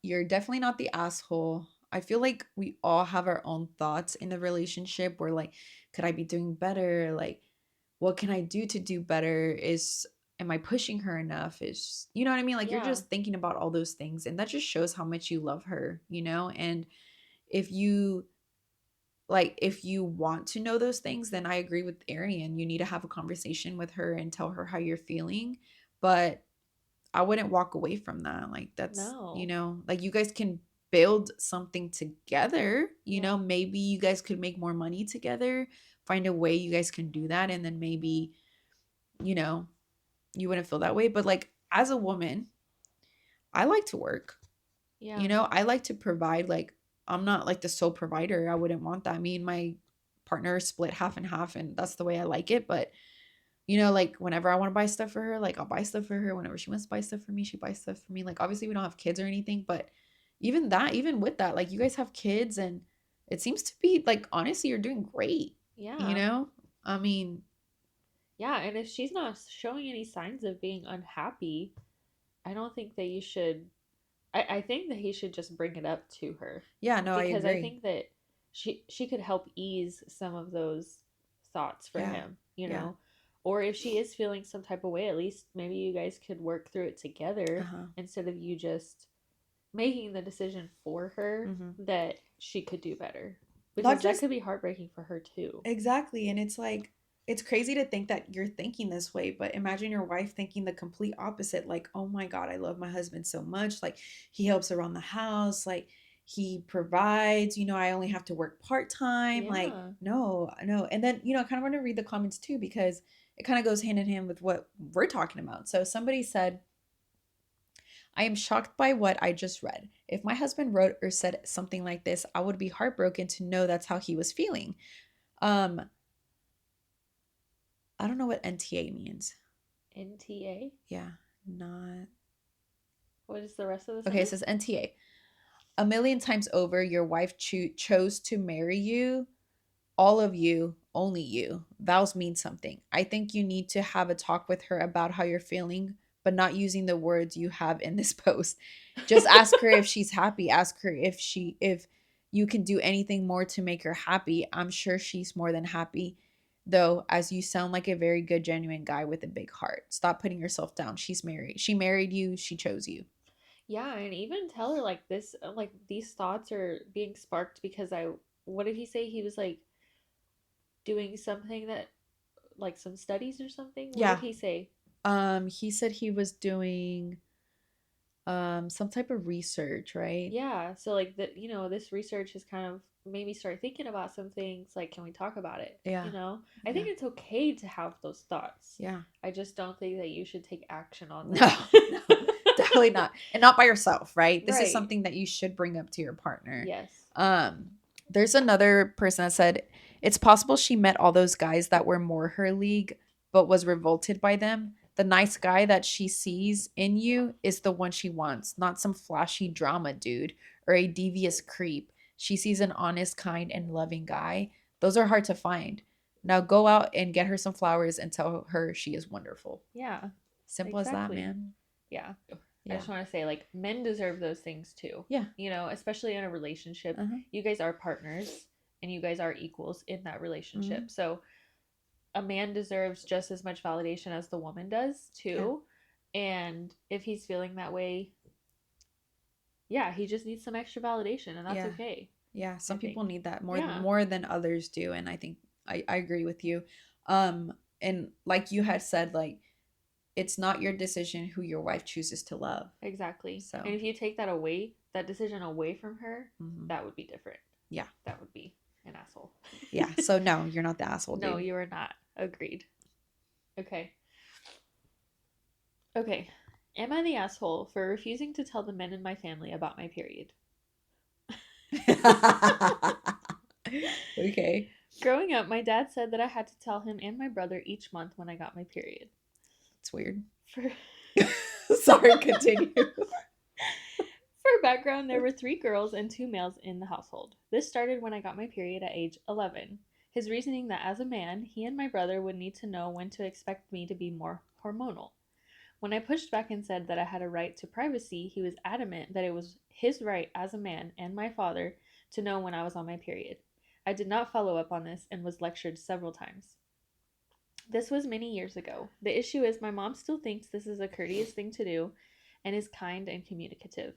you're definitely not the asshole. I feel like we all have our own thoughts in the relationship. We're like, could I be doing better? Like, what can I do to do better? Am I pushing her enough? Is you know what I mean? Like you're Yeah. just thinking about all those things, and that just shows how much you love her, you know? And if you if you want to know those things, then I agree with Arian. You need to have a conversation with her and tell her how you're feeling. But I wouldn't walk away from that. Like that's, No. like you guys can build something together. Yeah. Maybe you guys could make more money together, find a way you guys can do that. And then maybe, you know, you wouldn't feel that way. But like as a woman, I like to work. Yeah. I like to provide. Like I'm not like the sole provider. I wouldn't want that. Me and my partner split half and half, and that's the way I like it. But like whenever I want to buy stuff for her, like I'll buy stuff for her. Whenever she wants to buy stuff for me, she buys stuff for me. Like obviously we don't have kids or anything, but even with that, like you guys have kids, and it seems to be like honestly you're doing great. You Yeah. know, I mean, Yeah, and if she's not showing any signs of being unhappy, I don't think that you should. I think that he should just bring it up to her yeah, no, I because I agree. think that she could help ease some of those thoughts for Yeah, him, yeah, or if she is feeling some type of way, at least maybe you guys could work through it uh together huh, instead of you just making the decision for her mm-hmm. that she could do better Not because that just could be heartbreaking for her too. exactly. And it's like, it's crazy to think that you're thinking this way, but imagine your wife thinking the complete opposite. Like, oh my God, I love my husband so much. Like, he helps around the house. Like, he provides, I only have to work part time. Like, Yeah. no, no. And then, I kind of want to read the comments too, because it kind of goes hand in hand with what we're talking about. So somebody said, I am shocked by what I just read. If my husband wrote or said something like this, I would be heartbroken to know that's how he was feeling. Um, I don't know what NTA means. NTA. Yeah, not. What is the rest of the Okay, it sentence? says NTA. A million times over, your wife chose to marry you. All of you, only you. Vows mean something. I think you need to have a talk with her about how you're feeling, but not using the words you have in this post. Just ask her if she's happy. Ask her if you can do anything more to make her happy. I'm sure she's more than happy. Though, as you sound like a very good, genuine guy with a big heart. Stop putting yourself down. She's married. She married you. She chose you. Yeah, and even tell her like this, like these thoughts are being sparked because I. What did he say? He was like doing something that, like some studies or something. What did Yeah. he say? He said he was doing Some type of research, right? Yeah. So like this research has kind of made me start thinking about some things. Like, can we talk about it? Yeah. I Yeah. think it's okay to have those thoughts. Yeah. I just don't think that you should take action on them. No, no, definitely not. And not by yourself, right? This is Right. something that you should bring up to your partner. Yes. Um, there's another person that said it's possible she met all those guys that were more her league, but was revolted by them. The nice guy that she sees in you is the one she wants, not some flashy drama dude or a devious creep. She sees an honest, kind, and loving guy. Those are hard to find. Now go out and get her some flowers and tell her she is wonderful. Yeah. Simple as that, Exactly. man. Yeah. I Yeah. just want to say, like, men deserve those things too. Yeah. Especially in a relationship. Uh-huh. You guys are partners and you guys are equals in that relationship. So a man deserves just as much validation as the woman does too. Yeah. And if he's feeling that way, yeah, he just needs some extra validation, and that's okay. Yeah, some people need that Yeah. more than others do, and I think I agree with you. And like you had said, like it's not your decision who your wife chooses to love. Exactly. So And if you take that decision away from her, that would be different. Yeah. That would be an asshole. Yeah. So no, you're not the asshole, dude. No, you are not. Agreed. Okay. Okay. Am I the asshole for refusing to tell the men in my family about my period? Okay. Growing up, my dad said that I had to tell him and my brother each month when I got my period. It's weird. For Sorry, continue. For background, there were 3 girls and 2 males in the household. This started when I got my period at age 11. His reasoning that as a man, he and my brother would need to know when to expect me to be more hormonal. When I pushed back and said that I had a right to privacy, he was adamant that it was his right as a man and my father to know when I was on my period. I did not follow up on this and was lectured several times. This was many years ago. The issue is my mom still thinks this is a courteous thing to do and is kind and communicative.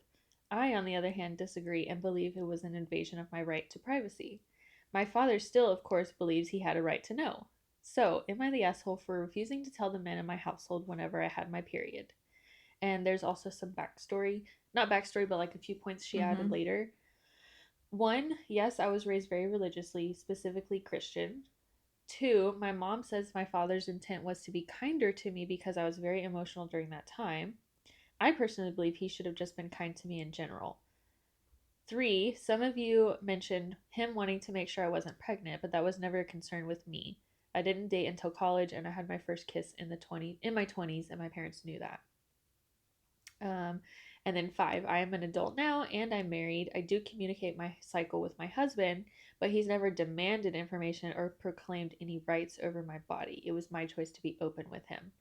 I, on the other hand, disagree and believe it was an invasion of my right to privacy. My father still, of course, believes he had a right to know. So, am I the asshole for refusing to tell the men in my household whenever I had my period? And there's also some backstory. Not backstory, but like a few points she added later. 1, yes, I was raised very religiously, specifically Christian. 2, my mom says my father's intent was to be kinder to me because I was very emotional during that time. I personally believe he should have just been kind to me in general. 3, some of you mentioned him wanting to make sure I wasn't pregnant, but that was never a concern with me. I didn't date until college, and I had my first kiss in my 20s, and my parents knew that. And then 5, I am an adult now, and I'm married. I do communicate my cycle with my husband, but he's never demanded information or proclaimed any rights over my body. It was my choice to be open with him.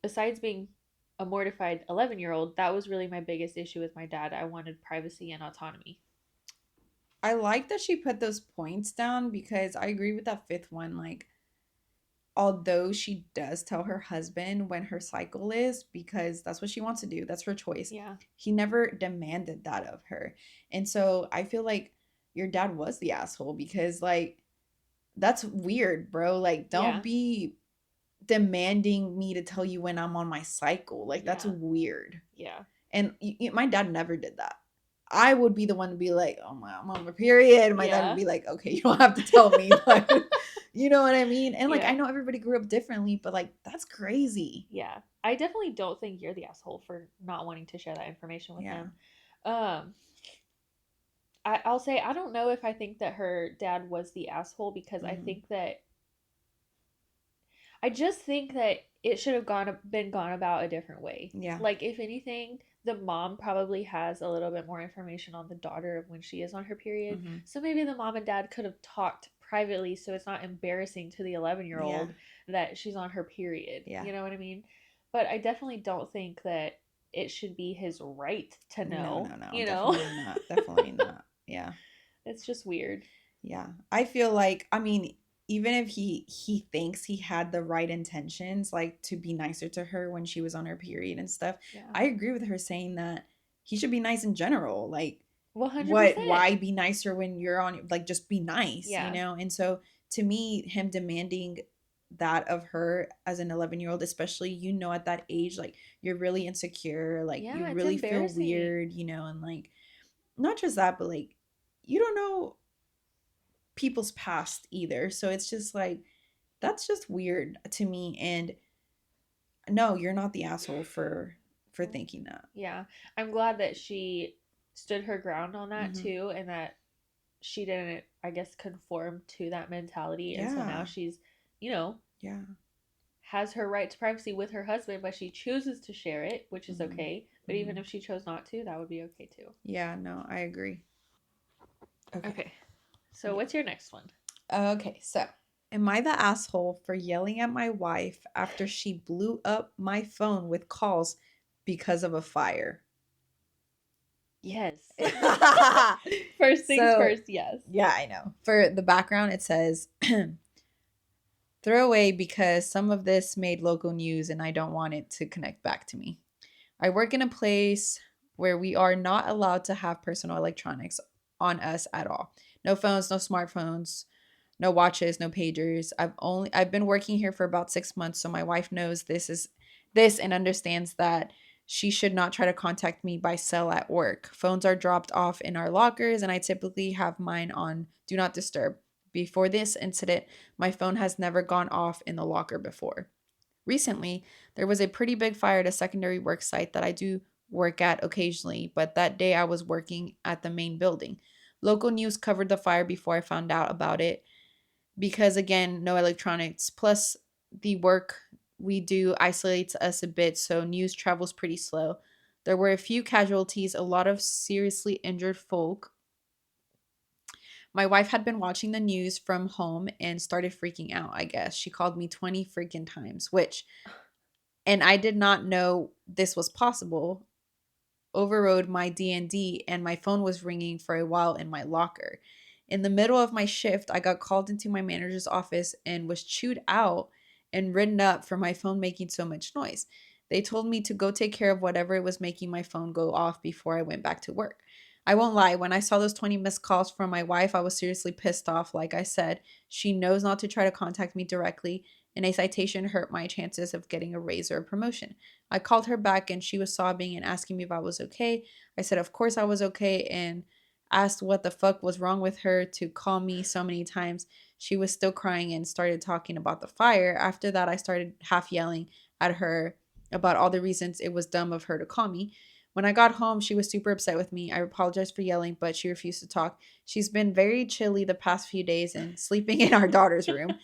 Besides being a mortified 11-year-old, that was really my biggest issue with my dad. I wanted privacy and autonomy. I like that she put those points down because I agree with that 5th one. Like, although she does tell her husband when her cycle is because that's what she wants to do, that's her choice. Yeah. He never demanded that of her. And so I feel like your dad was the asshole because, like, that's weird, bro. Like, don't be demanding me to tell you when I'm on my cycle. Like, that's weird. Yeah. And my dad never did that. I would be the one to be like, oh my, I'm on my period. My dad would be like, okay, you don't have to tell me. But you know what I mean? And like, I know everybody grew up differently, but like, that's crazy. Yeah. I definitely don't think you're the asshole for not wanting to share that information with him. I'll say, I don't know if I think that her dad was the asshole because I just think that it should have been gone about a different way. Yeah. Like, if anything, the mom probably has a little bit more information on the daughter of when she is on her period. So maybe the mom and dad could have talked privately so it's not embarrassing to the 11-year-old that she's on her period. You know what I mean? But I definitely don't think that it should be his right to know. No. You definitely not. Definitely not. Yeah. It's just weird. Yeah. I feel like, I mean, even if he thinks he had the right intentions, like to be nicer to her when she was on her period and stuff, I agree with her saying that he should be nice in general. Like, 100%. Why be nicer when you're on, like, just be nice, you know? And so to me, him demanding that of her as an 11-year-old, especially, at that age, like, you're really insecure, like, you Yeah, it's really feel embarrassing. weird, and like, not just that, but like, you don't know people's past either. So it's just like, that's just weird to me. And no, you're not the asshole for thinking that. Yeah. I'm glad that she stood her ground on that Mm-hmm. too, and that she didn't, I guess, conform to that mentality. And so now Yeah. she's, you know, Yeah. has her right to privacy with her husband, but she chooses to share it, which is Mm-hmm. okay. But even Mm-hmm. if she chose not to, that would be okay too. Yeah, no, I agree. Okay. Okay. So Yeah. what's your next one? Okay, so am I the asshole for yelling at my wife after she blew up my phone with calls because of a fire? Yes. First things So, first, yes. yeah, I know. For the background, it says throw away because some of this made local news and I don't want it to connect back to me. I work in a place where we are not allowed to have personal electronics on us at all. No phones, no smartphones, no watches, no pagers. I've been working here for about 6 months, so my wife knows this and understands that she should not try to contact me by cell at work. Phones are dropped off in our lockers and I typically have mine on do not disturb. Before this incident, my phone has never gone off in the locker before. Recently, there was a pretty big fire at a secondary work site that I do work at occasionally, but that day I was working at the main building. Local news covered the fire before I found out about it because, again, no electronics. Plus, the work we do isolates us a bit, so news travels pretty slow. There were a few casualties, a lot of seriously injured folk. My wife had been watching the news from home and started freaking out, I guess. She called me 20 freaking times, which, and I did not know this was possible, overrode my D&D and my phone was ringing for a while in my locker. In the middle of my shift, I got called into my manager's office and was chewed out and written up for my phone making so much noise. They told me to go take care of whatever it was making my phone go off before I went back to work. I won't lie, when I saw those 20 missed calls from my wife, I was seriously pissed off. Like I said, she knows not to try to contact me directly, and a citation hurt my chances of getting a raise or a promotion. I called her back and she was sobbing and asking me if I was okay. I said, of course I was okay, and asked what the fuck was wrong with her to call me so many times. She was still crying and started talking about the fire. After that, I started half yelling at her about all the reasons it was dumb of her to call me. When I got home, she was super upset with me. I apologized for yelling, but she refused to talk. She's been very chilly the past few days and sleeping in our daughter's room.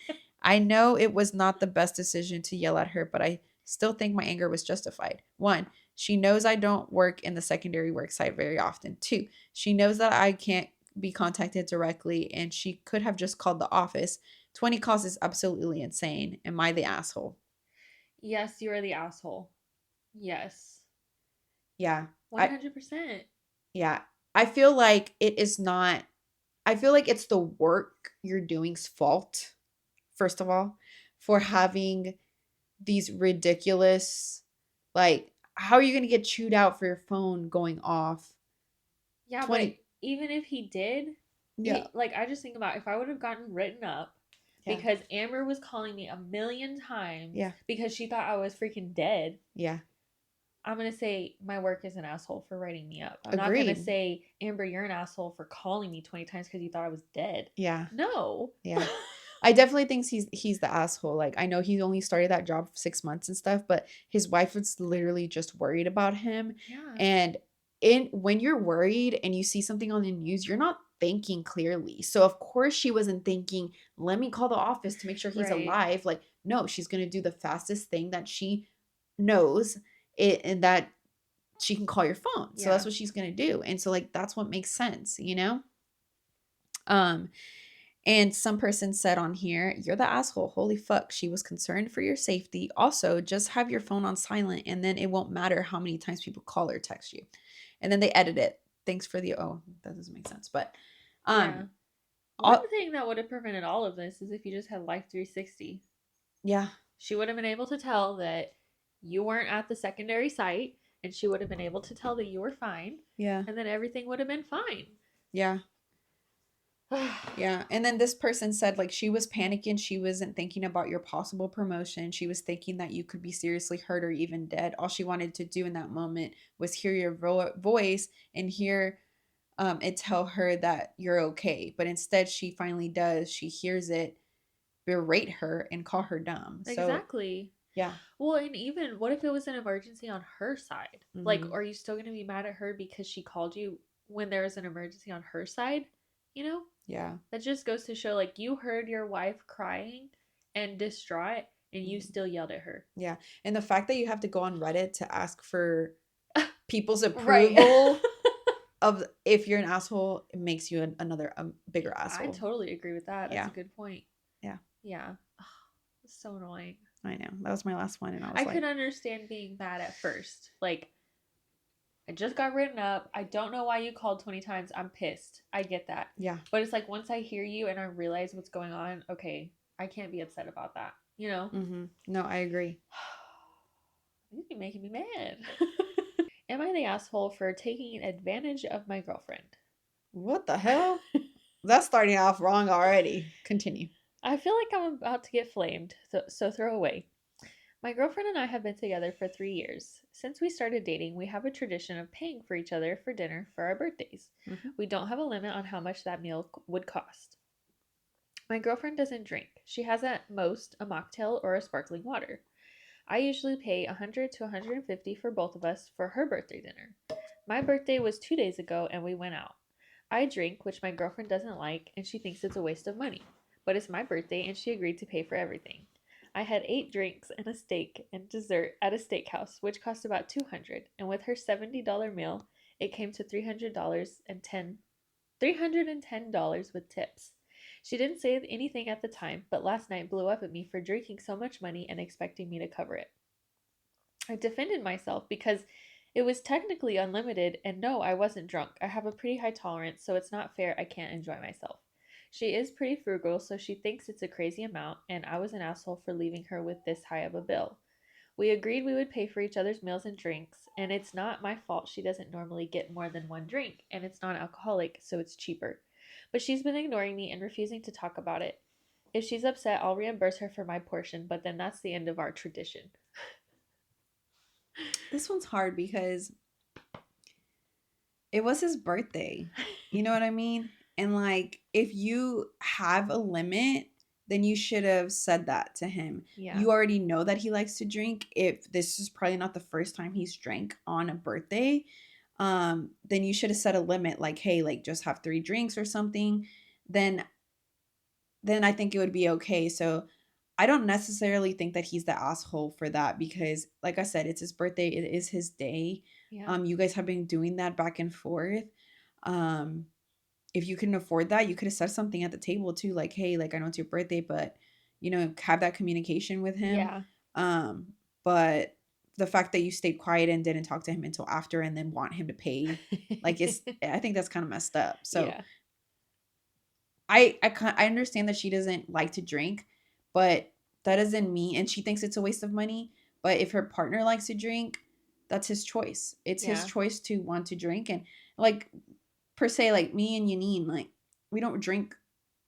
I know it was not the best decision to yell at her, but I still think my anger was justified. One, she knows I don't work in the secondary work site very often. Two, she knows that I can't be contacted directly and she could have just called the office. 20 calls is absolutely insane. Am I the asshole? Yes, you are the asshole. Yes. Yeah. I 100%. yeah. I feel like it is not I feel like it's the work you're doing's fault, first of all, for having these ridiculous, like, how are you going to get chewed out for your phone going off Yeah, but 20? even if he did, Yeah. like I just think about if I would have gotten written up Yeah. because Amber was calling me a million times Yeah. because she thought I was freaking dead, Yeah. I'm gonna say my work is an asshole for writing me up. I'm not gonna Agreed. say, Amber, you're an asshole for calling me 20 times because you thought I was dead. Yeah. No. Yeah. I definitely think he's the asshole. Like, I know he only started that job for 6 months and stuff, but his wife was literally just worried about him. Yeah. And in when you're worried and you see something on the news, you're not thinking clearly. So of course she wasn't thinking, let me call the office to make sure he's Right. alive. Like, no, she's gonna do the fastest thing that she knows it and that she can call your phone. So that's Yeah. what she's gonna do. And so, like, that's what makes sense? Um, and some person said on here, you're the asshole. Holy fuck. She was concerned for your safety. Also, just have your phone on silent and then it won't matter how many times people call or text you. And then they edit it. Thanks for the that doesn't make sense. But Yeah. all, One thing that would have prevented all of this is if you just had Life 360. yeah. She would have been able to tell that you weren't at the secondary site, and she would have been able to tell that you were fine, Yeah. and then everything would have been fine. Yeah. Yeah. And then this person said, like, she was panicking. She wasn't thinking about your possible promotion. She was thinking that you could be seriously hurt or even dead. All she wanted to do in that moment was hear your voice and hear it tell her that you're okay. But instead, she finally does. She hears it berate her and call her dumb. So, Exactly. yeah. Well, and even what if it was an emergency on her side? Like, Mm-hmm. are you still going to be mad at her because she called you when there was an emergency on her side? You know? Yeah. That just goes to show, like, you heard your wife crying and distraught, and you Mm-hmm. still yelled at her. Yeah. And the fact that you have to go on Reddit to ask for people's Right. approval of if you're an asshole, it makes you another bigger I asshole. totally agree with that. That's Yeah. a good point. Yeah. Yeah. It's so annoying. I know. That was my last one. And I I was could like, understand being mad at first. Like, I just got written up. I don't know why you called 20 times. I'm pissed. I get that. yeah. But it's like once I hear you and I realize what's going on, okay, I can't be upset about that. You know? Mm-hmm. No, I agree. You'd be making me mad. Am I the asshole for taking advantage of my girlfriend? What the hell? That's starting off wrong already. Continue. I feel like I'm about to get flamed, so throw away. My girlfriend and I have been together for 3 years. Since we started dating, we have a tradition of paying for each other for dinner for our birthdays. Mm-hmm. We don't have a limit on how much that meal would cost. My girlfriend doesn't drink. She has at most a mocktail or a sparkling water. I usually pay 100 to 150 for both of us for her birthday dinner. My birthday was 2 days ago and we went out. I drink, which my girlfriend doesn't like, and she thinks it's a waste of money. But it's my birthday and she agreed to pay for everything. I had 8 drinks and a steak and dessert at a steakhouse, which cost about 200, and with her $70 meal, it came to $310 with tips. She didn't say anything at the time, but last night blew up at me for drinking so much money and expecting me to cover it. I defended myself because it was technically unlimited, and no, I wasn't drunk. I have a pretty high tolerance, so it's not fair I can't enjoy myself. She is pretty frugal, so she thinks it's a crazy amount, and I was an asshole for leaving her with this high of a bill. We agreed we would pay for each other's meals and drinks, and it's not my fault she doesn't normally get more than one drink, and it's non alcoholic, so it's cheaper. But she's been ignoring me and refusing to talk about it. If she's upset, I'll reimburse her for my portion, but then that's the end of our tradition. This one's hard because it was his birthday. You know what I mean? And like, if you have a limit, then you should have said that to him. Yeah. You already know that he likes to drink. If this is probably not the first time he's drank on a birthday, then you should have set a limit, like, hey, like just have 3 drinks or something. Then I think it would be okay. So I don't necessarily think that he's the asshole for that because, like I said, it's his birthday. It is his day. Yeah. You guys have been doing that back and forth. If you couldn't afford that, you could have said something at the table too, like, hey, like I know it's your birthday, but have that communication with him. Yeah. But the fact that you stayed quiet and didn't talk to him until after and then want him to pay, like I think that's kind of messed up. So yeah. I understand that she doesn't like to drink, but that doesn't mean, and she thinks it's a waste of money. But if her partner likes to drink, that's his choice. It's his choice to want to drink. And like per se, like me and Yanine, like we don't drink.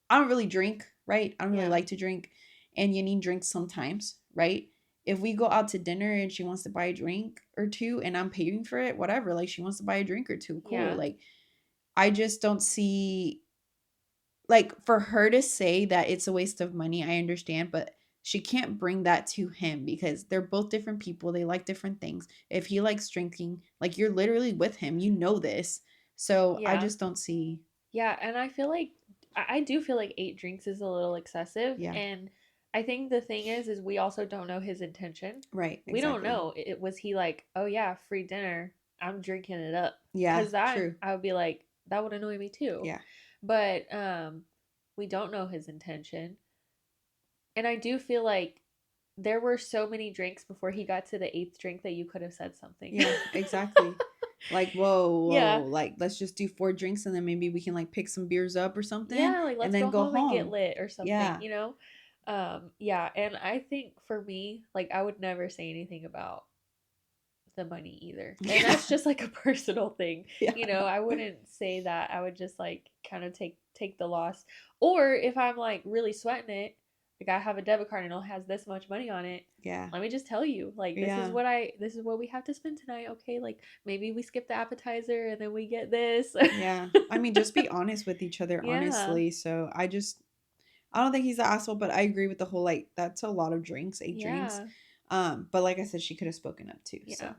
I don't really drink, right? I don't really like to drink, and Yanine drinks sometimes, right? If we go out to dinner and she wants to buy a drink or two, and I'm paying for it, whatever. Like she wants to buy a drink or two, cool. Yeah. Like I just don't see. Like for her to say that it's a waste of money, I understand, but she can't bring that to him because they're both different people. They like different things. If he likes drinking, like you're literally with him, you know this. So I just don't see. Yeah, and I feel like I do feel like 8 drinks is a little excessive. Yeah. And I think the thing is we also don't know his intention. Right. Exactly. We don't know. Was he like, oh yeah, free dinner, I'm drinking it up? Yeah. Because true. I would be like, that would annoy me too. Yeah. But we don't know his intention. And I do feel like there were so many drinks before he got to the 8th drink that you could have said something. Yeah, exactly. Like, whoa, yeah. Like, let's just do 4 drinks and then maybe we can like pick some beers up or something. Yeah, like let's and then go home and get lit or something, yeah. Yeah, and I think for me, like I would never say anything about the money either. And that's just like a personal thing. Yeah. You know, I wouldn't say that. I would just like kind of take the loss. Or if I'm like really sweating it, like I have a debit card and it has this much money on it. Yeah. Let me just tell you, like this Yeah. is what we have to spend tonight. Okay, like maybe we skip the appetizer and then we get this. Yeah. I mean, just be honest with each other, Yeah. honestly. So I don't think he's the asshole, but I agree with the whole like that's a lot of drinks, 8 drinks. But like I said, she could have spoken up too. Yeah. So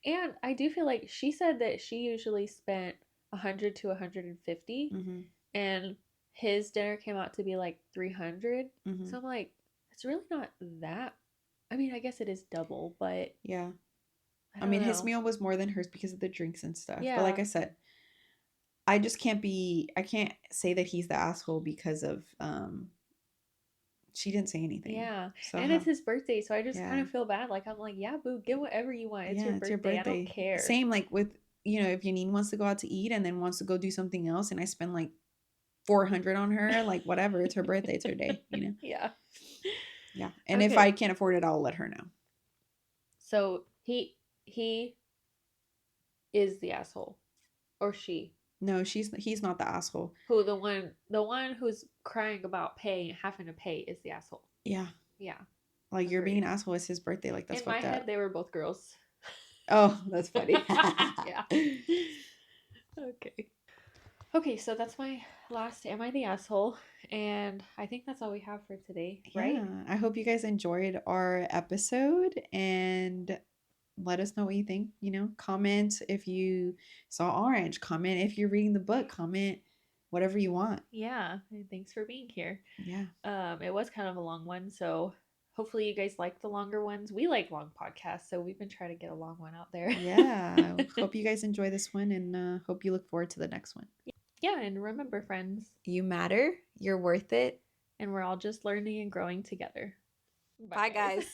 And I do feel like she said that she usually spent 100 to 150, and his dinner came out to be like 300. So I'm like, it's really not that. I mean, I guess it is double, but yeah. I mean, don't his know. meal was more than hers because of the drinks and stuff. Yeah. But like I said, I can't say that he's the asshole because of she didn't say anything. Yeah. So And it's his birthday, so I just Yeah. kind of feel bad. Like I'm like, yeah, boo, get whatever you want. It's yeah, your birthday. I don't care. Same like with if Janine wants to go out to eat and then wants to go do something else, and I spend like 400 on her, like whatever. It's her birthday. It's her day. Yeah. Yeah. And if I can't afford it, I'll let her know. So he is the asshole, or she? No, he's not the asshole. Who the one who's crying about having to pay is the asshole. Yeah. Yeah. Like you're being an asshole. It's his birthday. Like that's in my head. They were both girls. Oh, that's funny. Yeah. Okay, so that's my last Am I the Asshole? And I think that's all we have for today, right? Yeah. I hope you guys enjoyed our episode and let us know what you think. Comment if you saw Orange. Comment if you're reading the book. Comment whatever you want. Yeah. And thanks for being here. Yeah. It was kind of a long one, so hopefully you guys like the longer ones. We like long podcasts, so we've been trying to get a long one out there. Yeah. Hope you guys enjoy this one, and hope you look forward to the next one. Yeah, and remember, friends, you matter, you're worth it, and we're all just learning and growing together. Bye guys.